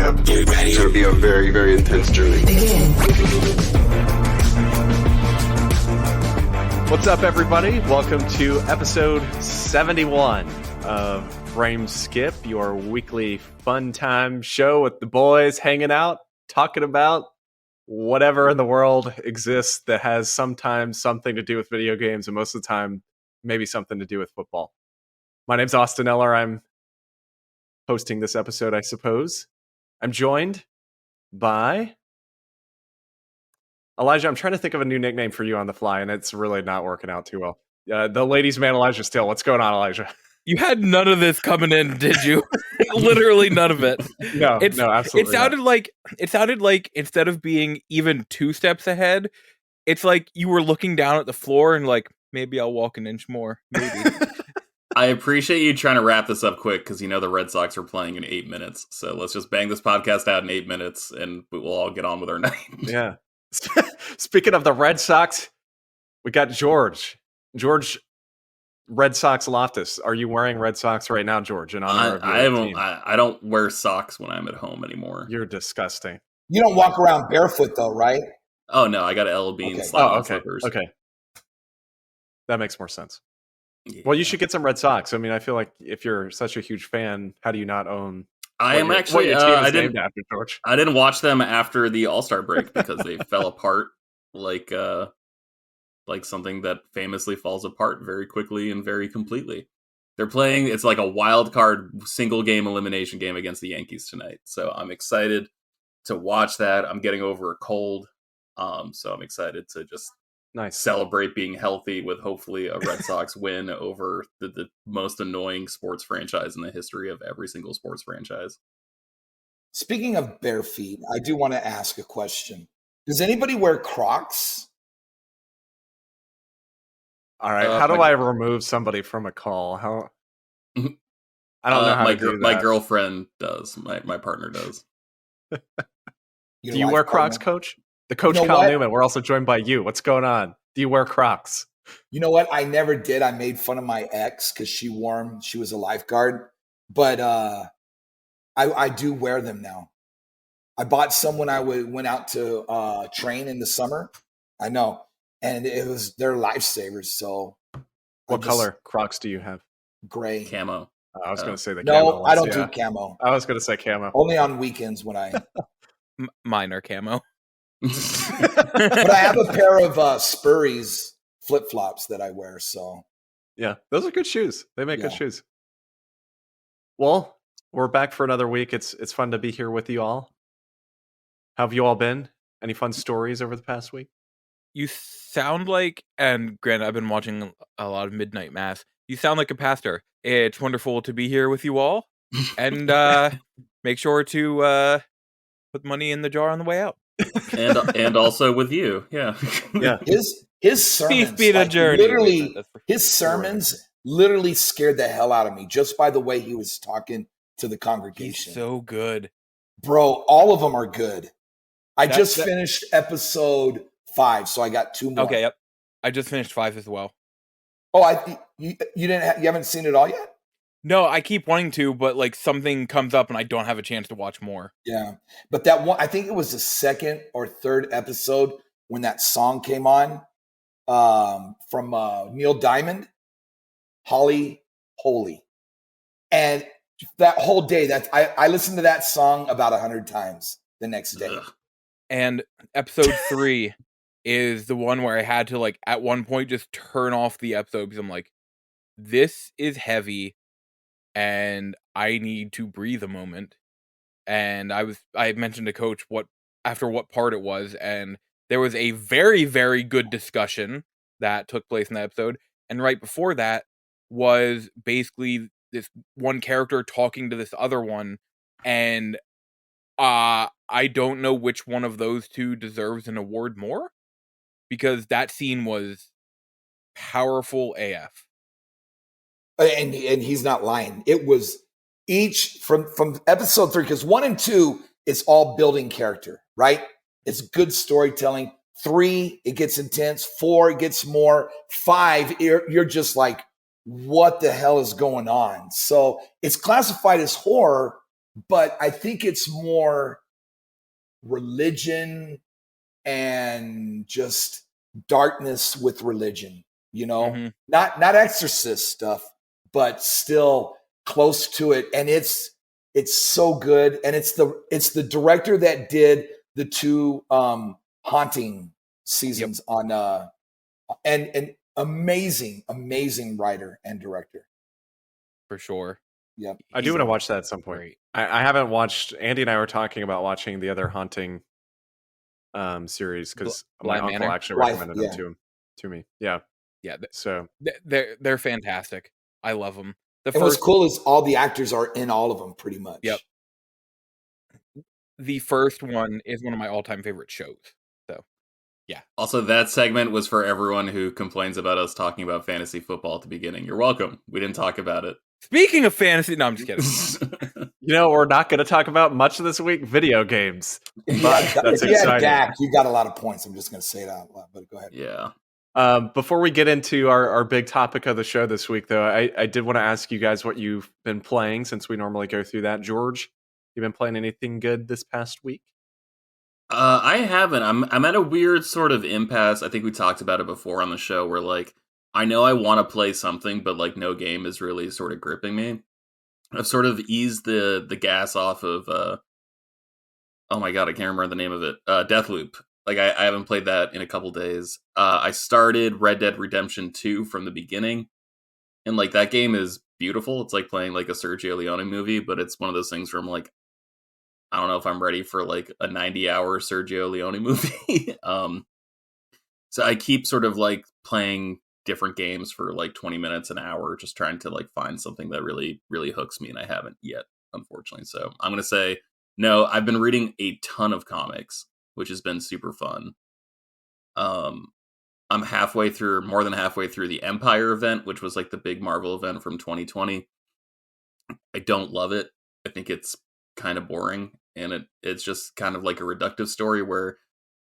up. Get ready. It's going to be a very, very intense journey. What's up, everybody? Welcome to episode 71 of Frame Skip, your weekly fun time show with the boys hanging out, talking about whatever in the world exists that has sometimes something to do with video games, and most of the time, maybe something to do with football. My name's Austin Eller. I'm hosting this episode, I suppose. I'm joined by Elijah. I'm trying to think of a new nickname for you on the fly, and it's really not working out too well. The ladies' man, Elijah Still. What's going on, Elijah? You had none of this coming in, did you? Literally none of it. No, absolutely. It sounded like instead of being even 2 steps ahead, it's like you were looking down at the floor and like, maybe I'll walk an inch more. Maybe. I appreciate you trying to wrap this up quick because you know the Red Sox are playing in 8 minutes. So let's just bang this podcast out in 8 minutes and we'll all get on with our night. Yeah. Speaking of the Red Sox, we got George. Red Sox Loftus. Are you wearing Red Sox right now, George? In honor of your team? I don't wear socks when I'm at home anymore. You're disgusting. You don't walk around barefoot though, right? Oh no, I got a L Bean slippers. Okay. That makes more sense. Yeah. Well, you should get some Red Sox. I mean, I feel like if you're such a huge fan, how do you not own? I am actually. I didn't. After George. I didn't watch them after the All-Star break because they fell apart like something that famously falls apart very quickly and very completely. They're playing. It's like a wild card single game elimination game against the Yankees tonight. So I'm excited to watch that. I'm getting over a cold, so I'm excited to just. Nice. Celebrate being healthy with hopefully a Red Sox win over the most annoying sports franchise in the history of every single sports franchise. Speaking of bare feet, I do want to ask a question. Does anybody wear Crocs? All right. How do I remove somebody from a call? How? I don't know how to do that. My girlfriend does. My partner does. Do you wear Crocs, Coach? The Coach Kyle Newman. We're also joined by you. What's going on? Do you wear Crocs? You know what? I never did. I made fun of my ex because she wore them. She was a lifeguard. But I do wear them now. I bought some when I went out to train in the summer. I know. And they're lifesavers. So what color Crocs do you have? Gray. Camo. I was going to say the camo. No, I don't do camo. I was going to say camo. Only on weekends when I... Mine are camo. But I have a pair of Spurries flip-flops that I wear, so yeah, those are good shoes. They make good shoes. Well, we're back for another week. It's fun to be here with you all. How have you all been? Any fun stories over the past week? You sound like, and granted, I've been watching a lot of Midnight Mass. You sound like a pastor. It's wonderful to be here with you all, and make sure to put money in the jar on the way out. and also with you, yeah. His sermons, literally, his sermons literally scared the hell out of me just by the way he was talking to the congregation. He's so good, bro. All of them are good. I just finished episode 5, so I got 2 more. Okay, yep. I just finished 5 as well. Oh, you haven't seen it all yet? No, I keep wanting to, but like something comes up and I don't have a chance to watch more. Yeah. But that one, I think it was the 2nd or 3rd episode when that song came on from Neil Diamond, Holly Holy. And that whole day, I listened to that song about 100 times the next day. Ugh. And episode 3 is the one where I had to like at one point just turn off the episode because I'm like, this is heavy. And I need to breathe a moment. And I had mentioned to Coach what part it was, and there was a very, very good discussion that took place in that episode. And right before that was basically this one character talking to this other one, and I don't know which one of those two deserves an award more, because that scene was powerful AF. And he's not lying. It was each from episode 3, because 1 and 2, it's all building character, right? It's good storytelling. 3, it gets intense. 4, it gets more. 5, you're just like, what the hell is going on? So it's classified as horror, but I think it's more religion and just darkness with religion, Mhm. not exorcist stuff, but still close to it. And it's so good. And it's the director that did the two Haunting seasons on and amazing writer and director. For sure. Yep. I do He's want to watch that at some point. great. I haven't watched. Andy and I were talking about watching the other Haunting series because my Bly uncle Manor? actually Bly, recommended yeah. them to me. Yeah. Yeah, So they're fantastic. I love them. The And what's first cool is all the actors are in all of them pretty much. Yep. The first one is one of my all-time favorite shows. So, yeah. Also, that segment was for everyone who complains about us talking about fantasy football at the beginning. You're welcome. We didn't talk about it. Speaking of fantasy, no, I'm just kidding. we're not going to talk about much this week. Video games. But that's if you had exciting. Dak, you got a lot of points. I'm just going to say that out loud, but go ahead. Yeah. Before we get into our big topic of the show this week, though, I did want to ask you guys what you've been playing since we normally go through that. George, you been playing anything good this past week? I haven't. I'm at a weird sort of impasse. I think we talked about it before on the show where like I know I want to play something, but like no game is really sort of gripping me. I've sort of eased the gas off of oh my god, I can't remember the name of it. Deathloop. Like I haven't played that in a couple days. I started Red Dead Redemption 2 from the beginning. And like that game is beautiful. It's like playing like a Sergio Leone movie, but it's one of those things where I'm like, I don't know if I'm ready for like a 90-hour Sergio Leone movie. So I keep sort of like playing different games for like 20 minutes, an hour, just trying to like find something that really, really hooks me. And I haven't yet, unfortunately. So I'm going to say, no, I've been reading a ton of comics, which has been super fun. I'm more than halfway through the Empire event, which was like the big Marvel event from 2020. I don't love it. I think it's kind of boring, and it's just kind of like a reductive story where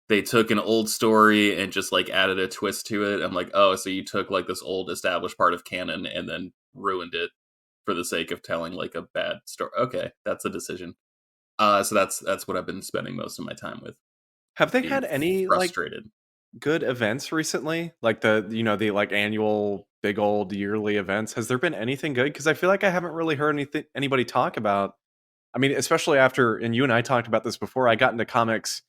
they took an old story and just like added a twist to it. I'm like, oh, so you took like this old established part of canon and then ruined it for the sake of telling like a bad story. Okay, that's a decision. So that's what I've been spending most of my time with. Have they Being had any frustrated? good events recently? Like the like annual big old yearly events? Has there been anything good? Because I feel like I haven't really heard anybody talk about. I mean, especially after, and you and I talked about this before, I got into comics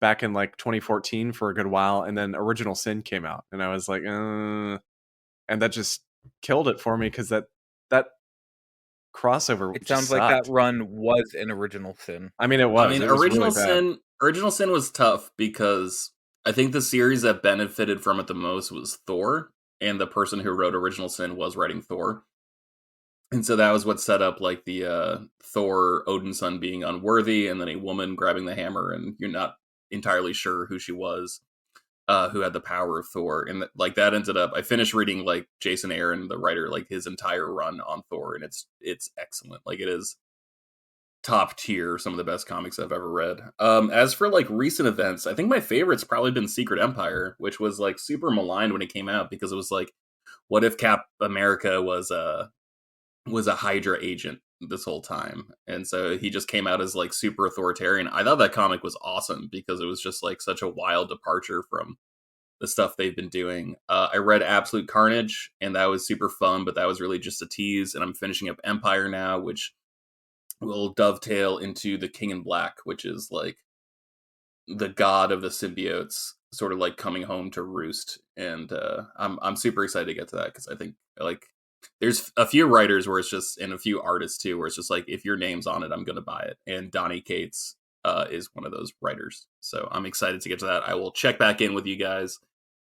back in like 2014 for a good while, and then Original Sin came out, and I was like, and that just killed it for me because that crossover It just sounds like that sucked. run was an Original Sin. I mean, it was. I mean, It was Original really bad. Original Sin was tough because I think the series that benefited from it the most was Thor, and the person who wrote Original Sin was writing Thor. And so that was what set up like the Thor Odin's son being unworthy, and then a woman grabbing the hammer, and you're not entirely sure who she was, who had the power of Thor, and like that ended up. I finished reading like Jason Aaron, the writer, like his entire run on Thor, and it's excellent. Like it is top tier, some of the best comics I've ever read. As for like recent events, I think my favorite's probably been Secret Empire, which was like super maligned when it came out because it was like, what if Cap America was a Hydra agent this whole time? And so he just came out as like super authoritarian. I thought that comic was awesome because it was just like such a wild departure from the stuff they've been doing. I read Absolute Carnage, and that was super fun, but that was really just a tease. And I'm finishing up Empire now, which will dovetail into the King in Black, which is like the god of the symbiotes sort of like coming home to roost. And I'm super excited to get to that because I think like there's a few writers where it's just, and a few artists too, where it's just like, if your name's on it, I'm going to buy it. And Donny Cates is one of those writers. So I'm excited to get to that. I will check back in with you guys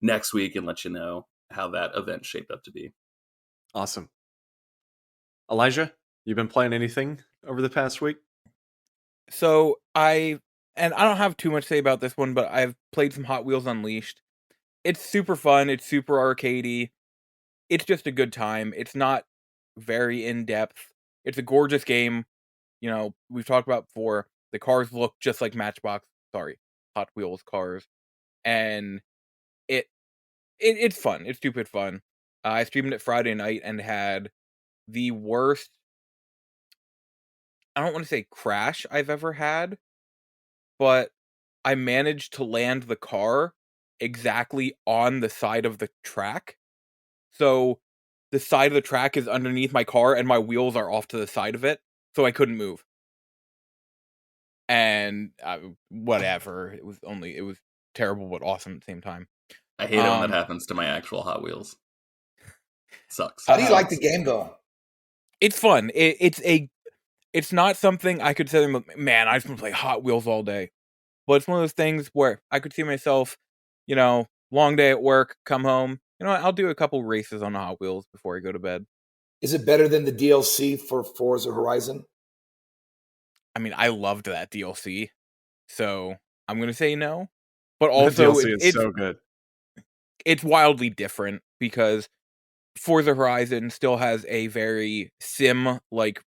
next week and let you know how that event shaped up to be. Awesome. Elijah, you been playing anything over the past week? So I don't have too much to say about this one, but I've played some Hot Wheels Unleashed. It's super fun. It's super arcadey. It's just a good time. It's not very in depth. It's a gorgeous game. You know, we've talked about before. The cars look just like Hot Wheels cars, and it's fun. It's stupid fun. I streamed it Friday night and had the worst I don't want to say crash I've ever had, but I managed to land the car exactly on the side of the track. So the side of the track is underneath my car and my wheels are off to the side of it, so I couldn't move. And whatever, it was terrible but awesome at the same time. I hate it when that happens to my actual Hot Wheels. Sucks. How do you like the game though? It's fun. It's not something I could say, man, I just want to play Hot Wheels all day. But it's one of those things where I could see myself, long day at work, come home, I'll do a couple races on the Hot Wheels before I go to bed. Is it better than the DLC for Forza Horizon? I mean, I loved that DLC, so I'm gonna say no. But also, DLC is so good. It's wildly different because Forza Horizon still has a very sim-like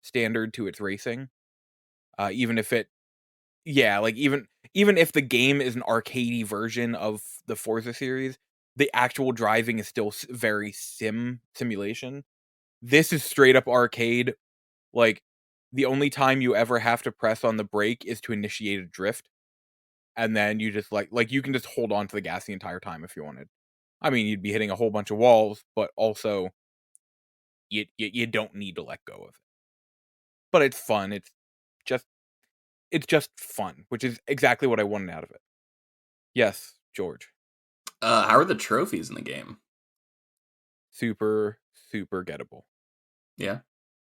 standard to its racing. Even if even if the game is an arcadey version of the Forza series, the actual driving is still very simulation. This is straight up arcade. Like, the only time you ever have to press on the brake is to initiate a drift. And then you just like you can just hold on to the gas the entire time if you wanted. I mean, you'd be hitting a whole bunch of walls, but also you don't need to let go of it. But it's fun. It's just fun, which is exactly what I wanted out of it. Yes, George. How are the trophies in the game? Super, super gettable. Yeah.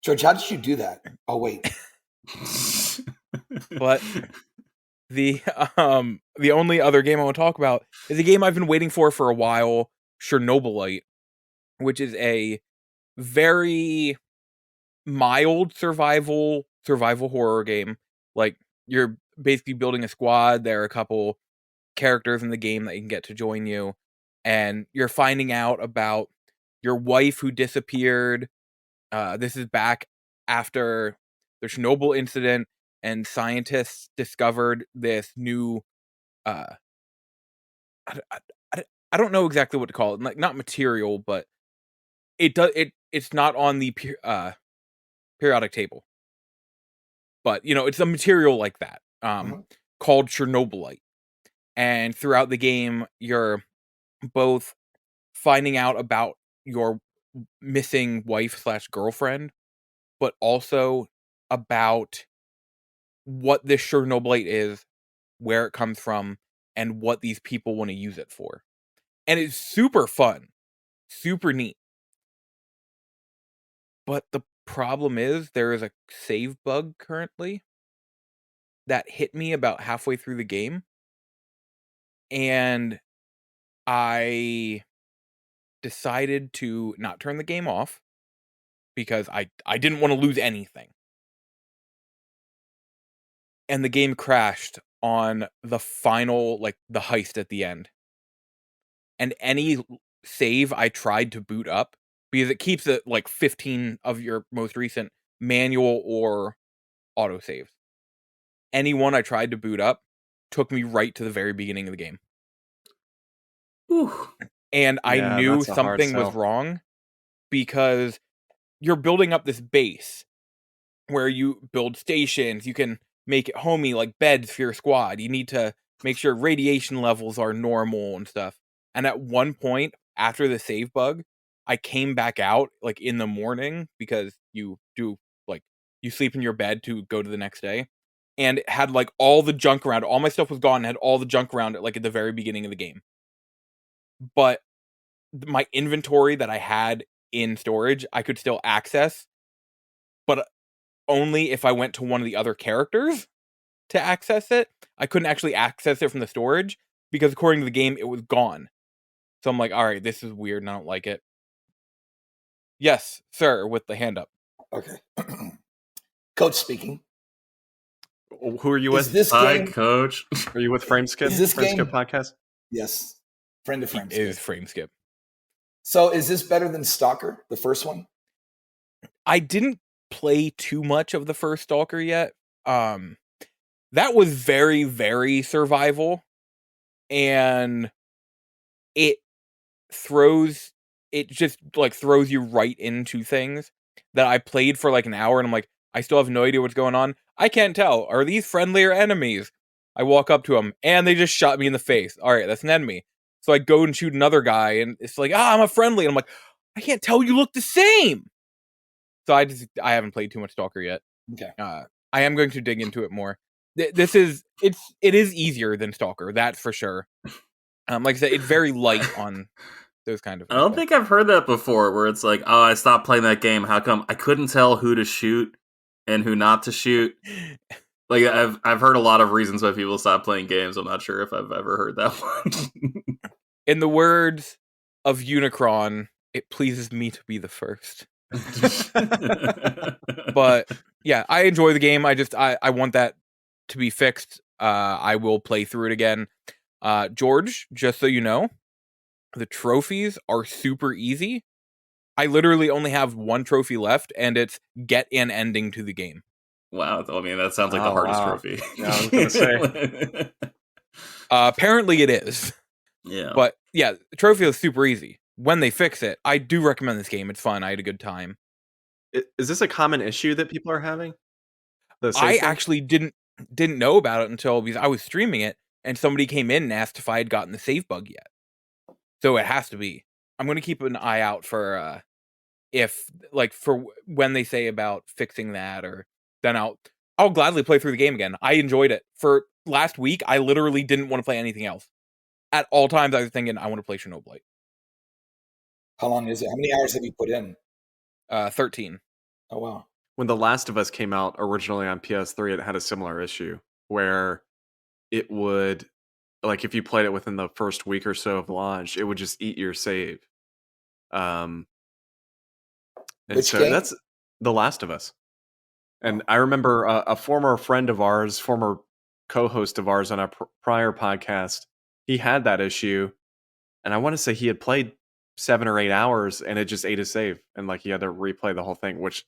George, how did you do that? Oh, wait. But the only other game I want to talk about is a game I've been waiting for a while, Chernoblade, which is a very mild survival horror game. Like, you're basically building a squad. There are a couple characters in the game that you can get to join you, and you're finding out about your wife who disappeared. This is back after the Chernobyl incident, and scientists discovered this new I don't know exactly what to call it, like, not material, but it's not on the periodic table, but it's a material like that, called Chernobylite. And throughout the game, you're both finding out about your missing wife/girlfriend, but also about what this Chernobylite is, where it comes from, and what these people want to use it for. And it's super fun, super neat. But the problem is there is a save bug currently that hit me about halfway through the game. And I decided to not turn the game off because I didn't want to lose anything. And the game crashed on the final, like, the heist at the end. And any save I tried to boot up, because it keeps it like 15 of your most recent manual or auto saves. Any one I tried to boot up took me right to the very beginning of the game. Whew. And I knew something was wrong because you're building up this base where you build stations. You can make it homey, like beds for your squad. You need to make sure radiation levels are normal and stuff. And at one point, after the save bug, I came back out, like, in the morning, because you do, like, you sleep in your bed to go to the next day, and it had, like, all the junk around it. All my stuff was gone and had all the junk around it, like, at the very beginning of the game. But my inventory that I had in storage, I could still access, but only if I went to one of the other characters to access it. I couldn't actually access it from the storage, because according to the game, it was gone. So I'm like, all right, this is weird and I don't like it. Yes, sir, with the hand up. Okay. Coach speaking. Who are you with? Hi, Coach. Are you with Frameskip? Is this game- Frameskip podcast? Yes. Friend of Frameskip. It is Frameskip. So is this better than Stalker, the first one? I didn't play too much of the first Stalker yet. That was very, very survival. And it just, like, throws you right into things that I played for like an hour, and I'm like, I still have no idea what's going on. I can't tell. Are these friendly or enemies? I walk up to them, and they just shot me in the face. All right, that's an enemy. So I go and shoot another guy, and it's like, I'm a friendly. And I'm like, I can't tell, you look the same. So I haven't played too much Stalker yet. Okay. I am going to dig into it more. It is easier than Stalker, that's for sure. Like I said, it's very light on those kind of. I don't think I've heard that before, where it's like, oh, I stopped playing that game. How come I couldn't tell who to shoot and who not to shoot? Like I've heard a lot of reasons why people stop playing games. I'm not sure if I've ever heard that one. In the words of Unicron, it pleases me to be the first. But yeah, I enjoy the game. I want that to be fixed. I will play through it again. George, just so you know, the trophies are super easy. I literally only have one trophy left, and it's get an ending to the game. Wow, I mean, that sounds like the hardest trophy. Yeah, I was going to say. Apparently it is. Yeah. But yeah, the trophy is super easy. When they fix it, I do recommend this game. It's fun. I had a good time. Is this a common issue that people are having? I actually didn't know about it until because I was streaming it, and somebody came in and asked if I had gotten the save bug yet. So it has to be. I'm going to keep an eye out for for when they say about fixing that, or then I'll gladly play through the game again. I enjoyed it. For last week, I literally didn't want to play anything else. At all times, I was thinking I want to play Chernoblade. How long is it? How many hours have you put in? 13. Oh wow. When The Last of Us came out originally on PS3, it had a similar issue where it would, like, if you played it within the first week or so of launch, it would just eat your save. And Which so game? that's The Last of Us. And I remember a former friend of ours, former co-host of ours on a prior podcast, he had that issue. And I want to say he had played 7 or 8 hours and it just ate his save. And like he had to replay the whole thing, which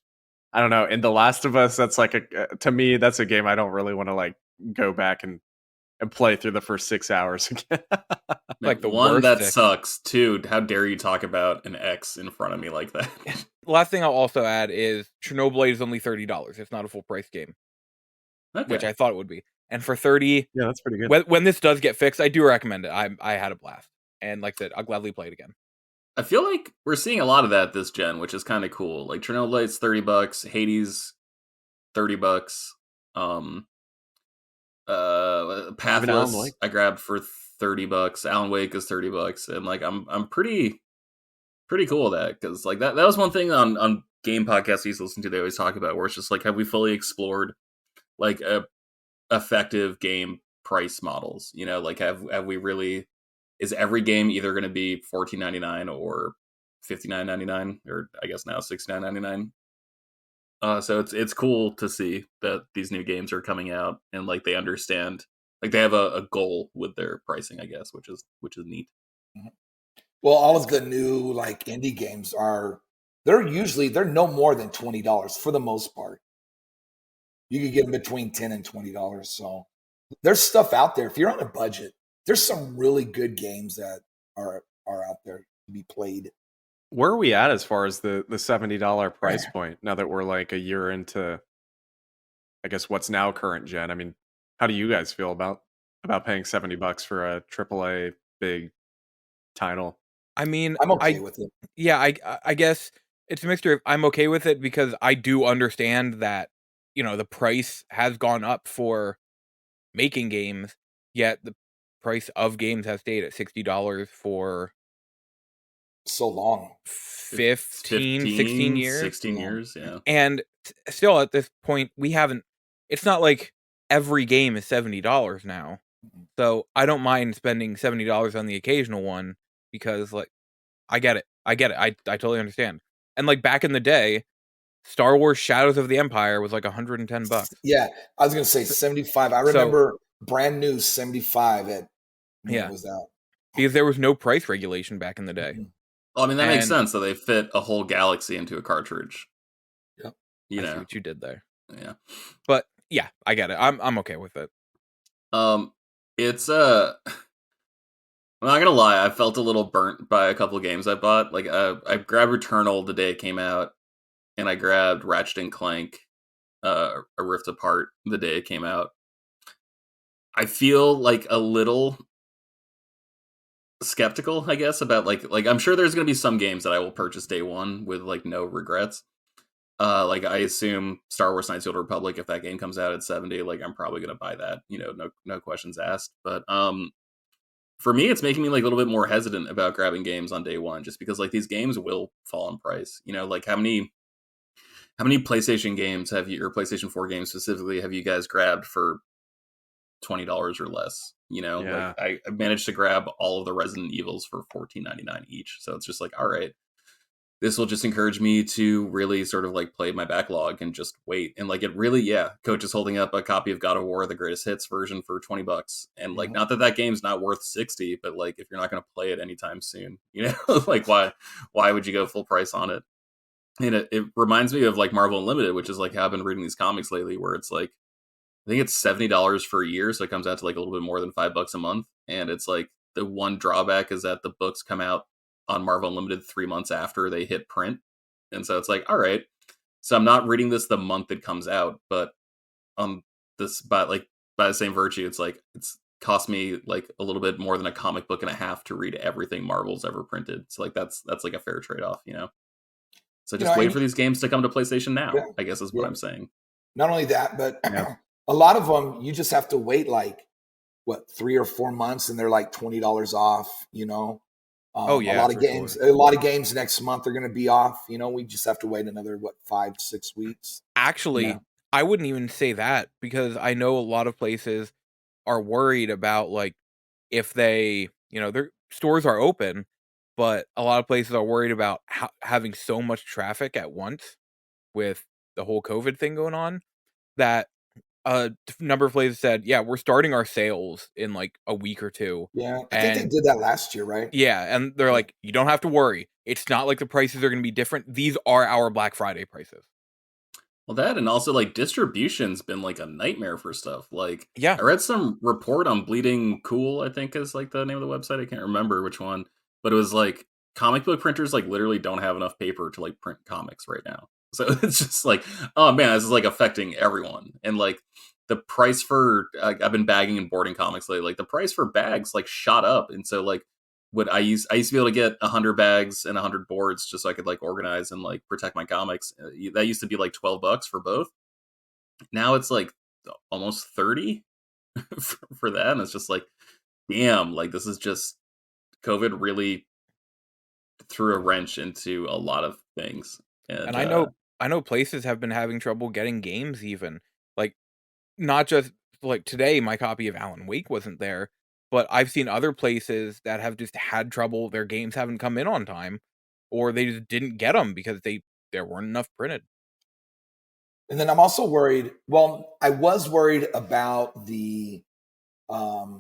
I don't know. In The Last of Us, that's like to me, that's a game I don't really want to like go back and play through the first 6 hours again. Like the one that sucks too. How dare you talk about an X in front of me like that? The last thing I'll also add is Chernoblade is only $30. It's not a full price game, which I thought it would be. And for $30, yeah, that's pretty good. When this does get fixed, I do recommend it. I had a blast, and like I said, I'll gladly play it again. I feel like we're seeing a lot of that this gen, which is kind of cool. Like Chernoblade's $30, Hades $30. Pathless I grabbed for $30. Alan Wake is $30, and like I'm pretty cool with that, because like that was one thing on game podcasts I used to listen to. They always talk about where it's just like, have we fully explored like effective game price models? You know, like have we really? Is every game either going to be $14.99 or $59.99, or I guess now $69.99? So it's cool to see that these new games are coming out and like they understand, like they have a goal with their pricing, I guess, which is neat. Well, all of the new like indie games they're no more than $20 for the most part. You could get them between $10 and $20. So there's stuff out there. If you're on a budget, there's some really good games that are out there to be played. Where are we at as far as the $70 price point now that we're like a year into, I guess, what's now current gen? I mean, how do you guys feel about paying $70 for a AAA big title? I mean, I'm okay with it. Yeah, I guess it's a mixture of I'm okay with it because I do understand that, you know, the price has gone up for making games, yet the price of games has stayed at $60 for so long. 16 years. 16 years, yeah. And still at this point, it's not like every game is $70 now. So I don't mind spending $70 on the occasional one because like I get it. I totally understand. And like back in the day, Star Wars Shadows of the Empire was like $110. Yeah, I was gonna say 75. I remember brand new 75 at when it was out. Because there was no price regulation back in the day. Well, I mean, that makes sense. So they fit a whole galaxy into a cartridge. Yep. You know what you did there. Yeah. But yeah, I get it. I'm okay with it. It's I'm not gonna lie, I felt a little burnt by a couple of games I bought. Like I grabbed Returnal the day it came out, and I grabbed Ratchet and Clank A Rift Apart the day it came out. I feel like a little skeptical, I guess, about like I'm sure there's gonna be some games that I will purchase day one with like no regrets. Like I assume Star Wars Knights of the Old Republic, if that game comes out at 70, like I'm probably gonna buy that, no questions asked. But for me, it's making me like a little bit more hesitant about grabbing games on day one, just because like these games will fall in price. Like how many PlayStation games have you, or PlayStation 4 games specifically, have you guys grabbed for $20 or less? Yeah. Like I managed to grab all of the Resident Evils for $14.99 each. So it's just like, all right, this will just encourage me to really sort of like play my backlog and just wait. And like it really, yeah, Coach is holding up a copy of God of War, the greatest hits version for $20. And like, not that game's not worth 60, but like if you're not going to play it anytime soon, like why would you go full price on it? And it reminds me of like Marvel Unlimited, which is like how I've been reading these comics lately, where it's like, I think it's $70 for a year. So it comes out to like a little bit more than $5 a month. And it's like the one drawback is that the books come out on Marvel Unlimited 3 months after they hit print. And so it's like, all right, so I'm not reading this the month it comes out, but by the same virtue, it's like, it's cost me like a little bit more than a comic book and a half to read everything Marvel's ever printed. So like, that's like a fair trade-off, So just wait for these games to come to PlayStation now, I guess is what I'm saying. Not only that, but a lot of them, you just have to wait like, 3 or 4 months and they're like $20 off, Oh yeah, a lot of games next month are going to be off. We just have to wait another 5-6 weeks. Actually, I wouldn't even say that, because I know a lot of places are worried about like if they, their stores are open, but a lot of places are worried about having so much traffic at once with the whole COVID thing going on that a number of places said, yeah, we're starting our sales in like a week or two. Yeah, I think they did that last year, right? Yeah, and they're like, you don't have to worry. It's not like the prices are going to be different. These are our Black Friday prices. Well, that, and also like distribution's been like a nightmare for stuff. Like, yeah, I read some report on Bleeding Cool, I think is like the name of the website. I can't remember which one, but it was like comic book printers like literally don't have enough paper to like print comics right now. So it's just like, oh man, this is like affecting everyone. And like the price for I've been bagging and boarding comics lately. Like the price for bags like shot up, and so like I used to be able to get 100 bags and 100 boards just so I could like organize and like protect my comics. That used to be like $12 for both. Now it's like almost 30 for that, and it's just like, damn, like this is just COVID really threw a wrench into a lot of things. And I know places have been having trouble getting games, even like not just like today. My copy of Alan Wake wasn't there. But I've seen other places that have just had trouble. Their games haven't come in on time, or they just didn't get them because there weren't enough printed. And then I'm also worried. Well, I was worried about the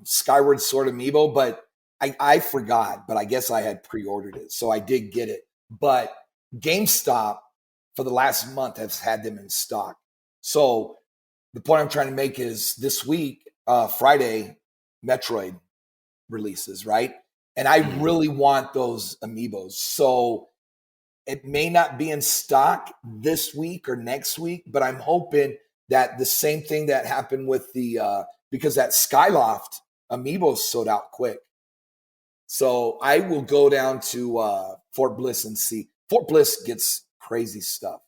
Skyward Sword amiibo, but I forgot. But I guess I had pre-ordered it, so I did get it. But GameStop for the last month has had them in stock. So the point I'm trying to make is this week, Friday, Metroid releases, right? And I really want those amiibos. So it may not be in stock this week or next week, but I'm hoping that the same thing that happened with the because that Skyloft amiibo sold out quick. So I will go down to Fort Bliss and see. Fort Bliss gets crazy stuff.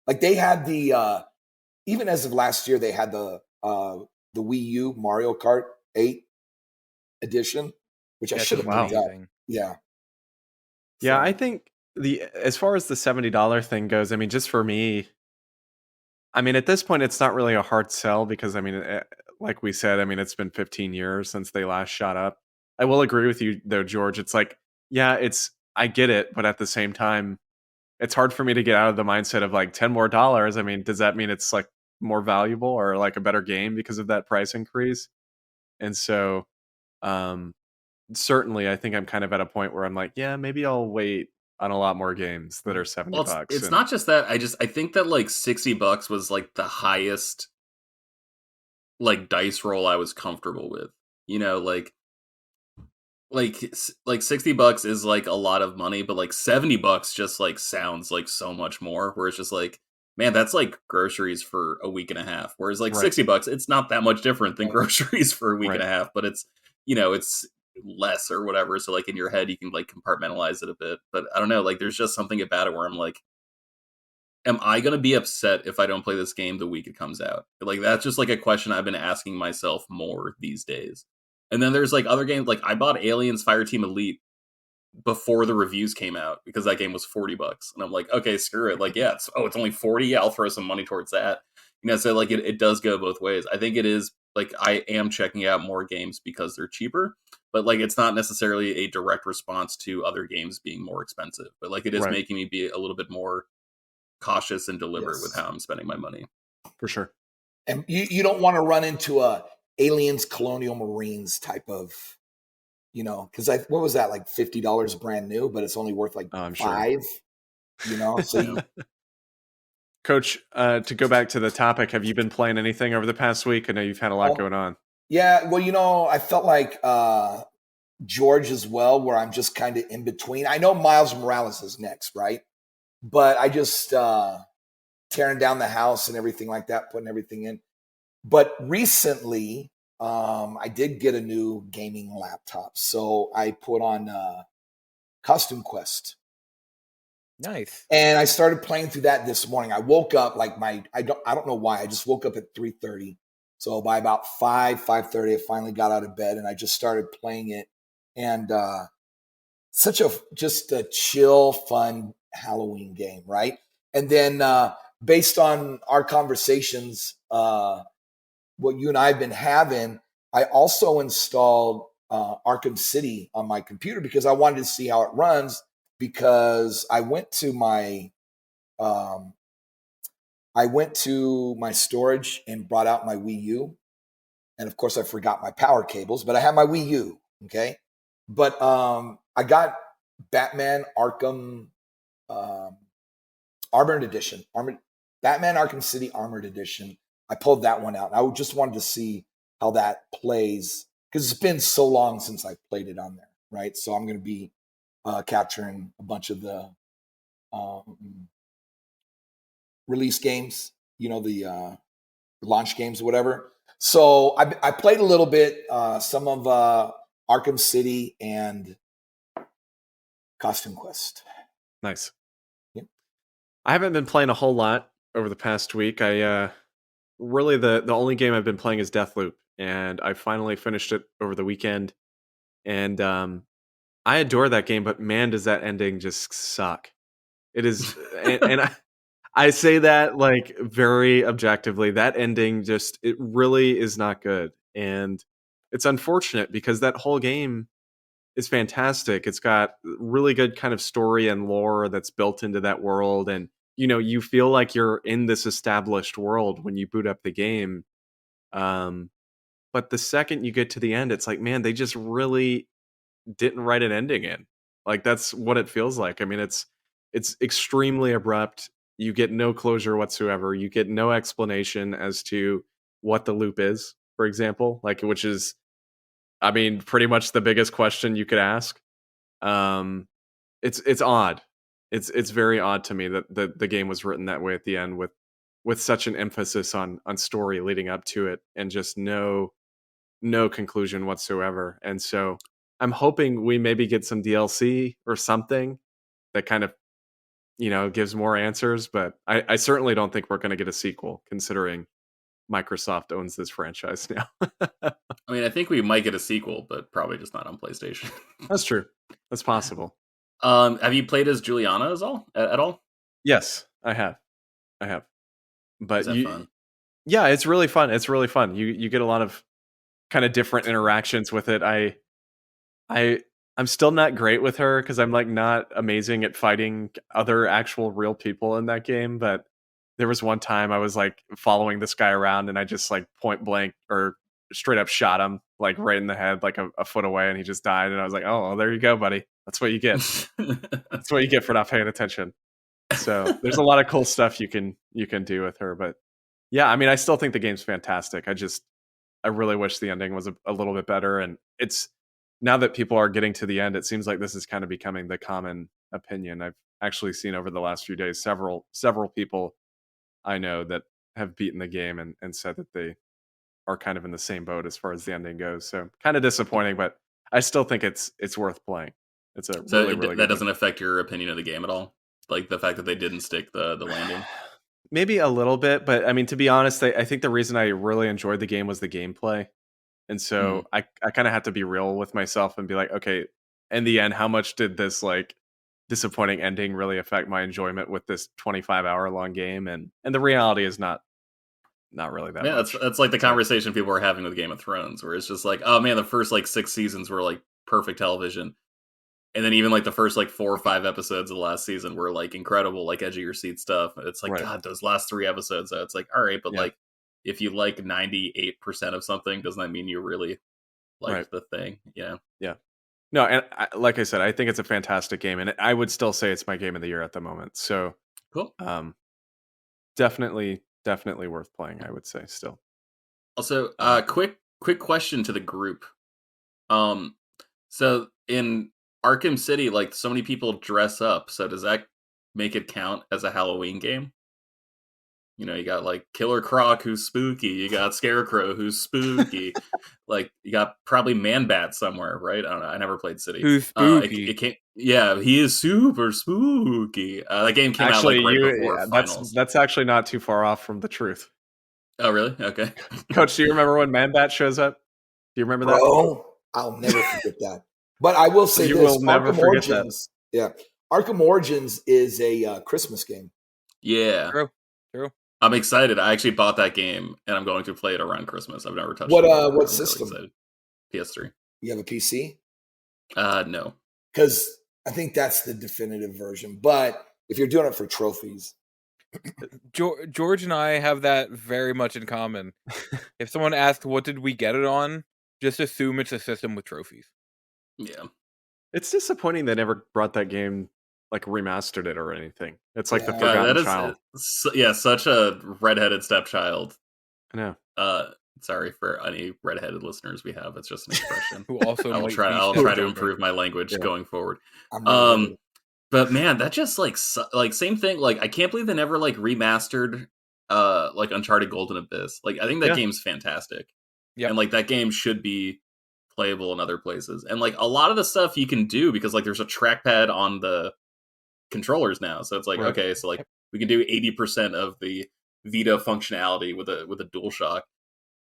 Like they had the even as of last year, they had the Wii U Mario Kart 8 edition, which I should have picked up. Yeah. Yeah, I think as far as the $70 thing goes, I mean, just for me, I mean, at this point, it's not really a hard sell because, I mean, like we said, I mean, it's been 15 years since they last shot up. I will agree with you, though, George. It's like, yeah, I get it, but at the same time, it's hard for me to get out of the mindset of like $10 more. I mean, does that mean it's like more valuable or like a better game because of that price increase? And so, certainly, I think I'm kind of at a point where I'm like, yeah, maybe I'll wait on a lot more games that are $70. Well, it's not just that. I think that like $60 was like the highest like dice roll I was comfortable with. Like $60 is like a lot of money, but like $70 just like sounds like so much more. Where it's just like, man, that's like groceries for a week and a half. Whereas like Right. $60, it's not that much different than groceries for a week Right. and a half, but it's, it's less or whatever. So like in your head, you can like compartmentalize it a bit. But I don't know, like there's just something about it where I'm like, am I going to be upset if I don't play this game the week it comes out? Like that's just like a question I've been asking myself more these days. And then there's like other games, like I bought Aliens Fireteam Elite before the reviews came out because that game was $40, and I'm like, okay, screw it. Like, yeah, it's only 40. Yeah, I'll throw some money towards that. So like it does go both ways. I think it is like I am checking out more games because they're cheaper, but like it's not necessarily a direct response to other games being more expensive. But like it is Right. making me be a little bit more cautious and deliberate with Yes. how I'm spending my money. For sure. And you don't want to run into a Aliens Colonial Marines type of, because what was that, like $50 brand new, but it's only worth like Oh, I'm sure. $5, so Coach, to go back to the topic, have you been playing anything over the past week? I know you've had a lot going on. yeah, well, I felt like George as well, where I'm just kind of in between. I know Miles Morales is next, right? But I just tearing down the house and everything like that, putting everything in. But recently, I did get a new gaming laptop, so I put on Costume Quest, Nice. and I started playing through that this morning. I woke up like I don't know why. I just woke up at 3:30, so by about 5:30, I finally got out of bed and I just started playing it, and just a chill, fun Halloween game, right? And then based on our conversations, what you and I have been having, I also installed Arkham City on my computer because I wanted to see how it runs. Because I went to my storage and brought out my Wii U, and of course I forgot my power cables, but I have my Wii U. Okay, but I got Batman Arkham Armored Edition, Batman Arkham City Armored Edition. I pulled that one out. I just wanted to see how that plays because it's been so long since I played it on there, right? So I'm going to be capturing a bunch of the release games, the launch games or whatever. So I played a little bit, some of Arkham City and Costume Quest. Nice. Yep. I haven't been playing a whole lot over the past week. I really the only game I've been playing is Deathloop, and I finally finished it over the weekend. And I adore that game, but man, does that ending just suck. It is, and I say that like very objectively. That ending it really is not good, and it's unfortunate because that whole game is fantastic. It's got really good kind of story and lore that's built into that world, and you feel like you're in this established world when you boot up the game. But the second you get to the end, it's like, man, they just really didn't write an ending in. Like that's what it feels like. I mean, it's extremely abrupt. You get no closure whatsoever. You get no explanation as to what the loop is, for example, like which is, I mean, pretty much the biggest question you could ask. It's odd. It's very odd to me that the game was written that way at the end with such an emphasis on story leading up to it and just no conclusion whatsoever. And so I'm hoping we maybe get some DLC or something that kind of, gives more answers. But I certainly don't think we're going to get a sequel, considering Microsoft owns this franchise now. I mean, I think we might get a sequel, but probably just not on PlayStation. That's true. That's possible. Have you played as Juliana at all? Yes, I have. But Is that fun? Yeah, it's really fun. It's really fun. You get a lot of kind of different interactions with it. I'm still not great with her because I'm like not amazing at fighting other actual real people in that game. But there was one time I was like following this guy around and I just like point blank or straight up shot him like right in the head, like a foot away, and he just died. And I was like, oh, well, there you go, buddy. That's what you get. That's what you get for not paying attention. So there's a lot of cool stuff you can do with her. But yeah, I mean, I still think the game's fantastic. I really wish the ending was a little bit better. And it's now that people are getting to the end, it seems like this is kind of becoming the common opinion. I've actually seen over the last few days several people I know that have beaten the game and said that they are kind of in the same boat as far as the ending goes. So kind of disappointing, but I still think it's worth playing. It's a So really, really that good doesn't affect your opinion of the game at all? Like the fact that they didn't stick the landing? Maybe a little bit, but I mean, to be honest, I think the reason I really enjoyed the game was the gameplay. And so I kind of had to be real with myself and be like, okay, in the end, how much did this like disappointing ending really affect my enjoyment with this 25-hour long game? And the reality is not really that Yeah, much. that's like the So, conversation people were having with Game of Thrones, where it's just like, oh man, the first like 6 seasons were like perfect television. And then even like the first like 4 or 5 episodes of the last season were like incredible, like edge of your seat stuff. It's like, Right. God, those last 3 episodes, it's like, all right, but Yeah. like if you like 98% of something, doesn't that mean you really like Right. the thing? Yeah. No, and like I said, I think it's a fantastic game, and I would still say it's my game of the year at the moment. So, Cool. definitely worth playing. I would say still. Also, quick question to the group. So in Arkham City, like so many people dress up. So does that make it count as a Halloween game? You know, you got like Killer Croc who's spooky. You got Scarecrow who's spooky. Like you got probably Man Bat somewhere, right? I don't know. I never played City. Who's spooky? It came, yeah, he is super spooky. That game came Actually, out like right before finals. that's actually not too far off from the truth. Oh, really? Okay. Coach, do you remember when Man Bat shows up? Do you remember that? Bro, I'll never forget that. But I will say You this: will never Arkham forget that. Origins, yeah, Arkham Origins is a Christmas game. Yeah. True. I'm excited. I actually bought that game, and I'm going to play it around Christmas. I've never touched What it before. what I'm system? Really excited. PS3. You have a PC? No. Because I think that's the definitive version. But if you're doing it for trophies, George and I have that very much in common. If someone asks what did we get it on, just assume it's a system with trophies. Yeah. It's disappointing they never brought that game, like remastered it or anything. It's like the Yeah. forgotten that is child. such a redheaded stepchild. I know. Sorry for any redheaded listeners we have. It's just an expression. Who also I'll might try be to stepchildren. improve my language Yeah. going forward. I'm not But man, that just like same thing. Like I can't believe they never like remastered like Uncharted Golden Abyss. Like I think that Yeah. game's fantastic. Yep. And like that game should be playable in other places. And like a lot of the stuff you can do because like there's a trackpad on the controllers now. So it's like, Right. okay, so like we can do 80% of the Vita functionality with a DualShock.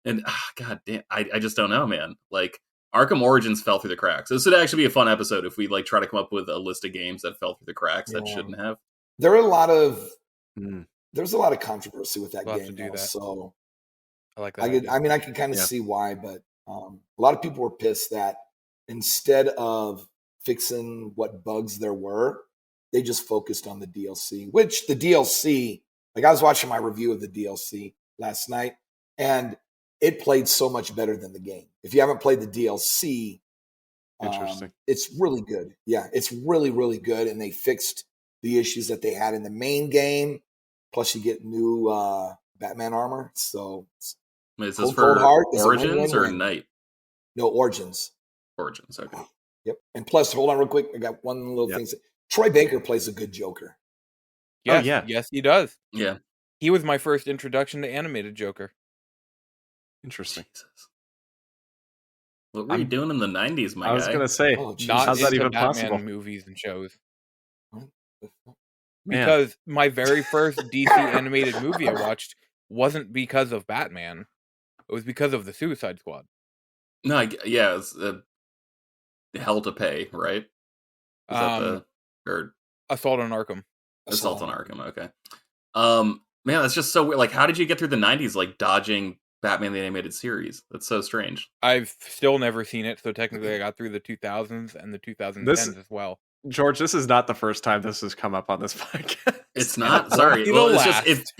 And god damn, I just don't know, man. Like Arkham Origins fell through the cracks. This would actually be a fun episode if we like try to come up with a list of games that fell through the cracks that Yeah. shouldn't have. There are a lot of Mm. there's a lot of controversy with that We'll have game. to do though, that. So I like that. I can kind of Yeah. see why, but a lot of people were pissed that instead of fixing what bugs there were, they just focused on the DLC. Which the DLC, like I was watching my review of the DLC last night, and it played so much better than the game. If you haven't played the DLC, Interesting. it's really good. Yeah, it's really, really good. And they fixed the issues that they had in the main game. Plus, you get new Batman armor. So, Is this Cold for Heart is a Origins or win-win-win. Night? no Origins. Origins, okay. Yep. And plus, hold on real quick. I got one little Yep. thing. Troy Baker plays a good Joker. Yes, yeah. yes, he does. Yeah. He was my first introduction to animated Joker. Interesting. Jesus. What were you doing in the 90s, my I was guy? gonna say, Oh, Jesus. Not how's that into even Batman possible? movies and shows. Man. Because my very first DC animated movie I watched wasn't because of Batman. It was because of the Suicide Squad. No, yeah, it's Hell to Pay, right? Is that or Assault on Arkham. Assault on Arkham? Okay. Man, that's just so weird. Like, how did you get through the 90s, like dodging Batman the Animated Series? That's so strange. I've still never seen it, so technically I got through the 2000s and the 2010s as well. George, this is not the first time this has come up on this podcast. It's not. Won't Sorry. be the Well, it's last. just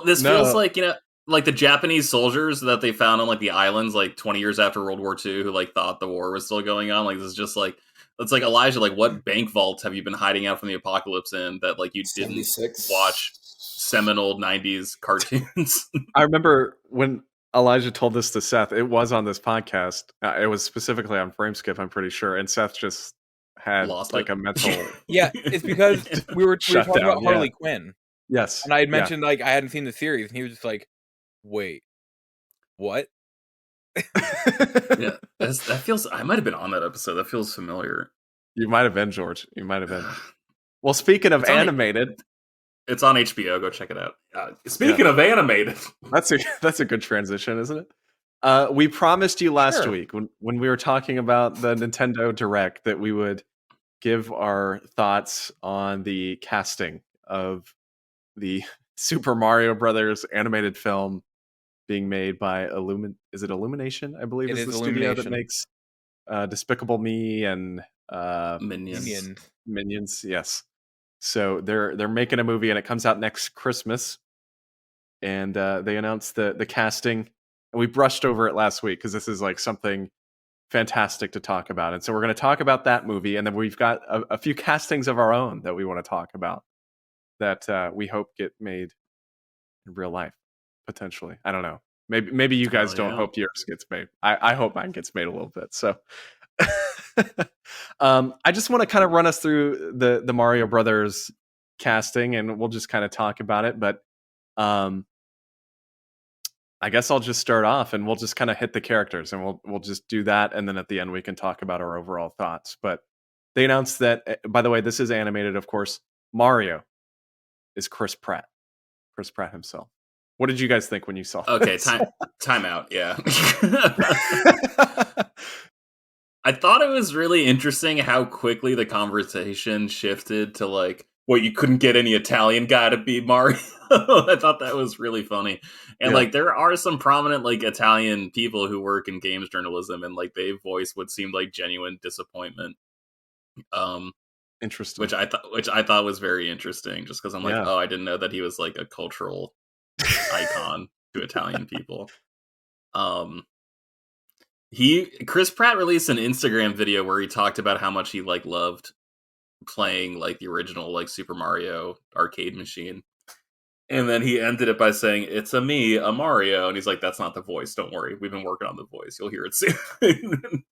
this No. feels like, you know, like the Japanese soldiers that they found on like the islands like 20 years after World War II who like thought the war was still going on. Like this is just like it's like Elijah, like what bank vault have you been hiding out from the apocalypse in that like you didn't 76. watch seminal 90s cartoons? I remember when Elijah told this to Seth, it was on this podcast. It was specifically on Frameskip, I'm pretty sure. And Seth just had Lost like it. a mental Yeah, it's because we were Shut talking down, about yeah. Harley Quinn. Yes. And I had Yeah. mentioned like I hadn't seen the series, and he was just like, "Wait, what?" Yeah, that feels. I might have been on that episode. That feels familiar. You might have been, George. You might have been. Well, speaking of It's on animated, it's on HBO. Go check it out. Speaking of animated, that's a good transition, isn't it? We promised you last Sure. week when we were talking about the Nintendo Direct that we would give our thoughts on the casting of the Super Mario Brothers animated film being made by Is it Illumination? I believe It is is the studio that Illumination. makes Despicable Me and Minions. Minions. Yes. So they're making a movie and it comes out next Christmas. And they announced the casting. And we brushed over it last week because this is like something fantastic to talk about. And so we're going to talk about that movie. And then we've got a few castings of our own that we want to talk about that we hope get made in real life, potentially. I don't know. Maybe you guys don't hope yours gets made. I hope mine gets made a little bit. So I just want to kind of run us through the Mario Brothers casting, and we'll just kind of talk about it. But I guess I'll just start off, and we'll just kind of hit the characters, and we'll just do that, and then at the end we can talk about our overall thoughts. But they announced that, by the way, this is animated, of course. Mario is Chris Pratt himself. What did you guys think when you saw? Okay, time out. Yeah. I thought it was really interesting how quickly the conversation shifted to like, well, you couldn't get any Italian guy to be Mario. I thought that was really funny. And like there are some prominent like Italian people who work in games journalism, and like they voice what seemed like genuine disappointment. Interesting. Which I thought was very interesting, just because I'm like, oh, I didn't know that he was like a cultural icon to Italian people. Chris Pratt released an Instagram video where he talked about how much he like loved playing like the original like Super Mario arcade machine. And then he ended it by saying, "It's a Mario." And he's like, "That's not the voice. Don't worry. We've been working on the voice. You'll hear it soon."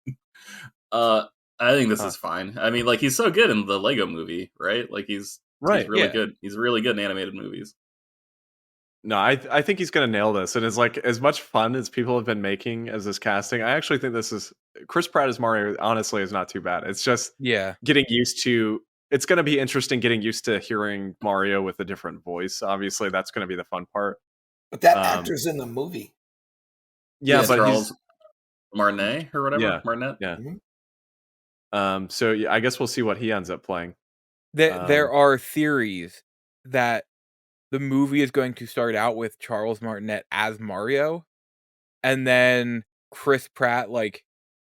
I think this is fine. I mean, like he's so good in the Lego movie, right? Like he's really good. He's really good in animated movies. No, I think he's going to nail this. And it's like as much fun as people have been making as this casting, I actually think this is Chris Pratt as Mario, honestly, is not too bad. It's just getting used to, it's going to be interesting getting used to hearing Mario with a different voice. Obviously, that's going to be the fun part. But that actor's in the movie. Yeah, but Charles Martinet or whatever. Yeah, Martinet. Yeah. Mm-hmm. So I guess we'll see what he ends up playing. There are theories that the movie is going to start out with Charles Martinet as Mario, and then Chris Pratt, like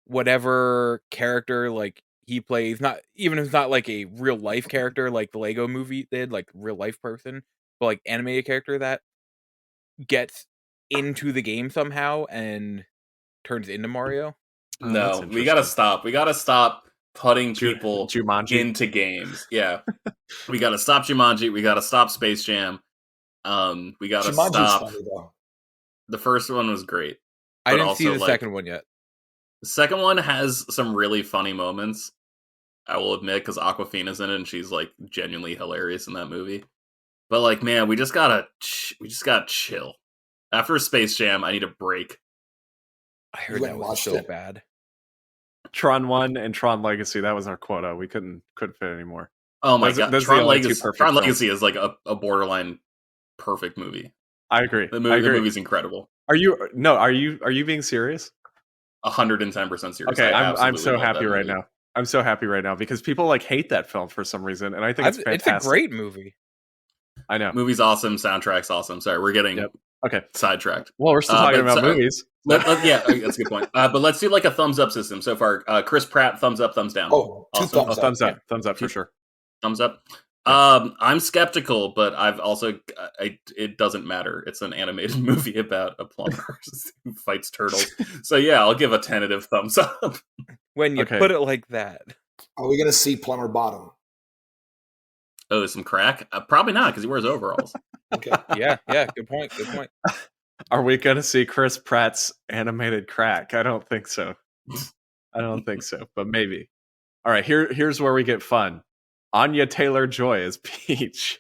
whatever character like he plays, not even if it's not like a real life character like the Lego movie did, like real life person, but like animated character that gets into the game somehow and turns into Mario. No, we gotta stop. We gotta stop putting people Jumanji into games. Yeah, we gotta stop Jumanji. We gotta stop Space Jam. We gotta stop. Funny, though. The first one was great. I didn't see the second one yet. The second one has some really funny moments, I will admit, because Awkwafina's in it and she's like genuinely hilarious in that movie. But like, man, we just gotta chill. After Space Jam, I need a break. I heard that was so bad. Tron 1 and Tron Legacy, that was our quota. We couldn't fit anymore. Oh my god, Tron Legacy is like a borderline perfect movie. I agree. The movie's incredible. Are you being serious? 110% serious. Okay, I'm so happy right now. I'm so happy right now because people like hate that film for some reason, and I think it's fantastic. It's a great movie. I know. Movie's awesome. Soundtrack's awesome. Sorry, we're getting sidetracked. Well, we're still talking about movies. Yeah, that's a good point. But let's do like a thumbs up system so far. Chris Pratt, thumbs up, thumbs down. Oh, awesome. thumbs up. Thumbs up for sure. Thumbs up. I'm skeptical, but I've also it doesn't matter. It's an animated movie about a plumber who fights turtles. So yeah, I'll give a tentative thumbs up. When you put it like that. Are we gonna see Plumber Bottom? Oh, some crack? Probably not, because he wears overalls. Okay. Yeah. Good point. Are we gonna see Chris Pratt's animated crack? I don't think so. But maybe. All right, here's where we get fun. Anya Taylor-Joy is Peach.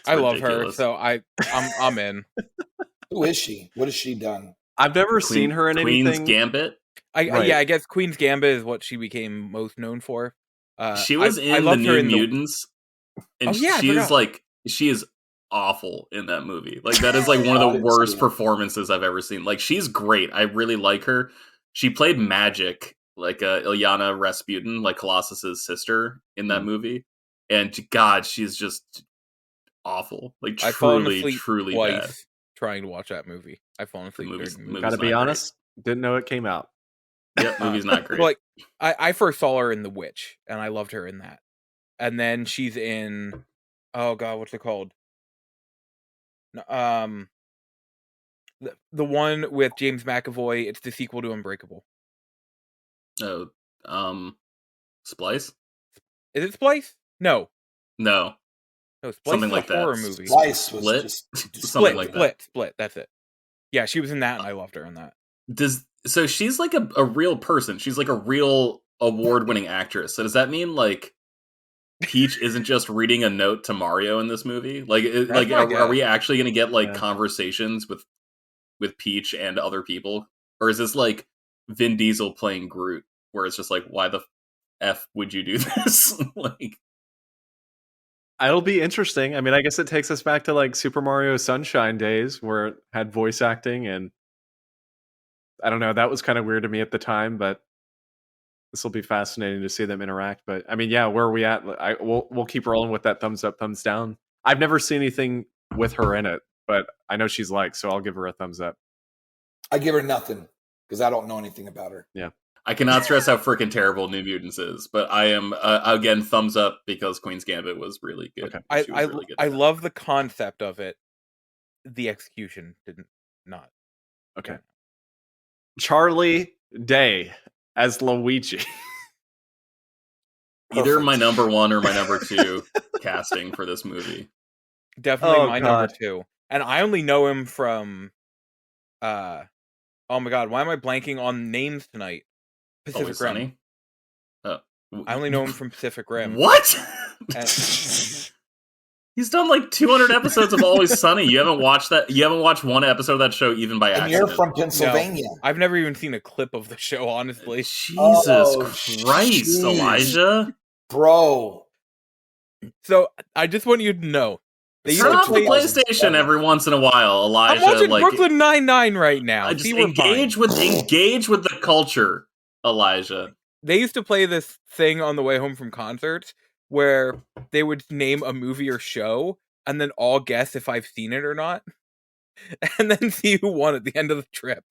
I love her, ridiculous. so I'm in. Who is she? What has she done? I've never seen her in Queen's anything. Gambit. Right. Yeah, I guess Queen's Gambit is what she became most known for. She was I in the loved her New in Mutants, and Oh, yeah, I she is forgot. she is awful in that movie. Like that is like one of I the didn't worst see that. performances I've ever seen. Like she's great. I really like her. She played Magic, like Ilyana Rasputin, like Colossus's sister in that movie. And God, she's just awful. Like I've fallen truly, asleep truly twice bad. trying to watch that movie. I've fallen asleep movie's- during the movie. movie's Gotta be not great. honest, didn't know it came out. Yep, movie's not great. Well, like I first saw her in The Witch, and I loved her in that. And then she's in, oh god, what's it called? The one with James McAvoy. It's the sequel to Unbreakable. Oh, Splice? Is it Splice? No, No, Splice something is like a horror that. movie. Slice was Split? just Something like that. Split. That's it. Yeah, she was in that, and I loved her in that. So she's like a real person. She's like a real award-winning actress. So does that mean like Peach isn't just reading a note to Mario in this movie? Like, my are we guess. actually going to get like Yeah. conversations with Peach and other people, or is this like Vin Diesel playing Groot, where it's just like, why the f would you do this? Like, It'll be interesting. I mean, I guess it takes us back to like Super Mario Sunshine days where it had voice acting, and I don't know, that was kind of weird to me at the time, but this will be fascinating to see them interact. But I mean, yeah, where are we at? We'll keep rolling with that thumbs up, thumbs down. I've never seen anything with her in it, but I know she's liked, so I'll give her a thumbs up. I give her nothing because I don't know anything about her. I cannot stress how freaking terrible New Mutants is, but I am again thumbs up because Queen's Gambit was really good. Okay. She was really good I at that. love the concept of it. The execution didn't not. Okay. Charlie Day as Luigi. Either Perfect. my number one or my number two casting for this movie. Definitely Oh, my number God. 2. And I only know him from oh my god, why am I blanking on names tonight? Pacific Always Rim. Sunny. I only know him from Pacific Rim. What? And- He's done like 200 episodes of Always Sunny. You haven't watched that? You haven't watched one episode of that show even by And accident? you're from Pennsylvania. I've never even seen a clip of the show, honestly. Jesus Oh, Christ, jeez. Elijah. Bro. So I just want you to know. They used Turn to off the play. PlayStation every once in a while, Elijah. I'm watching like, Brooklyn Nine-Nine right now. just See, we're engage fine. with the culture, Elijah. They used to play this thing on the way home from concerts where they would name a movie or show and then all guess if I've seen it or not, and then see who won at the end of the trip.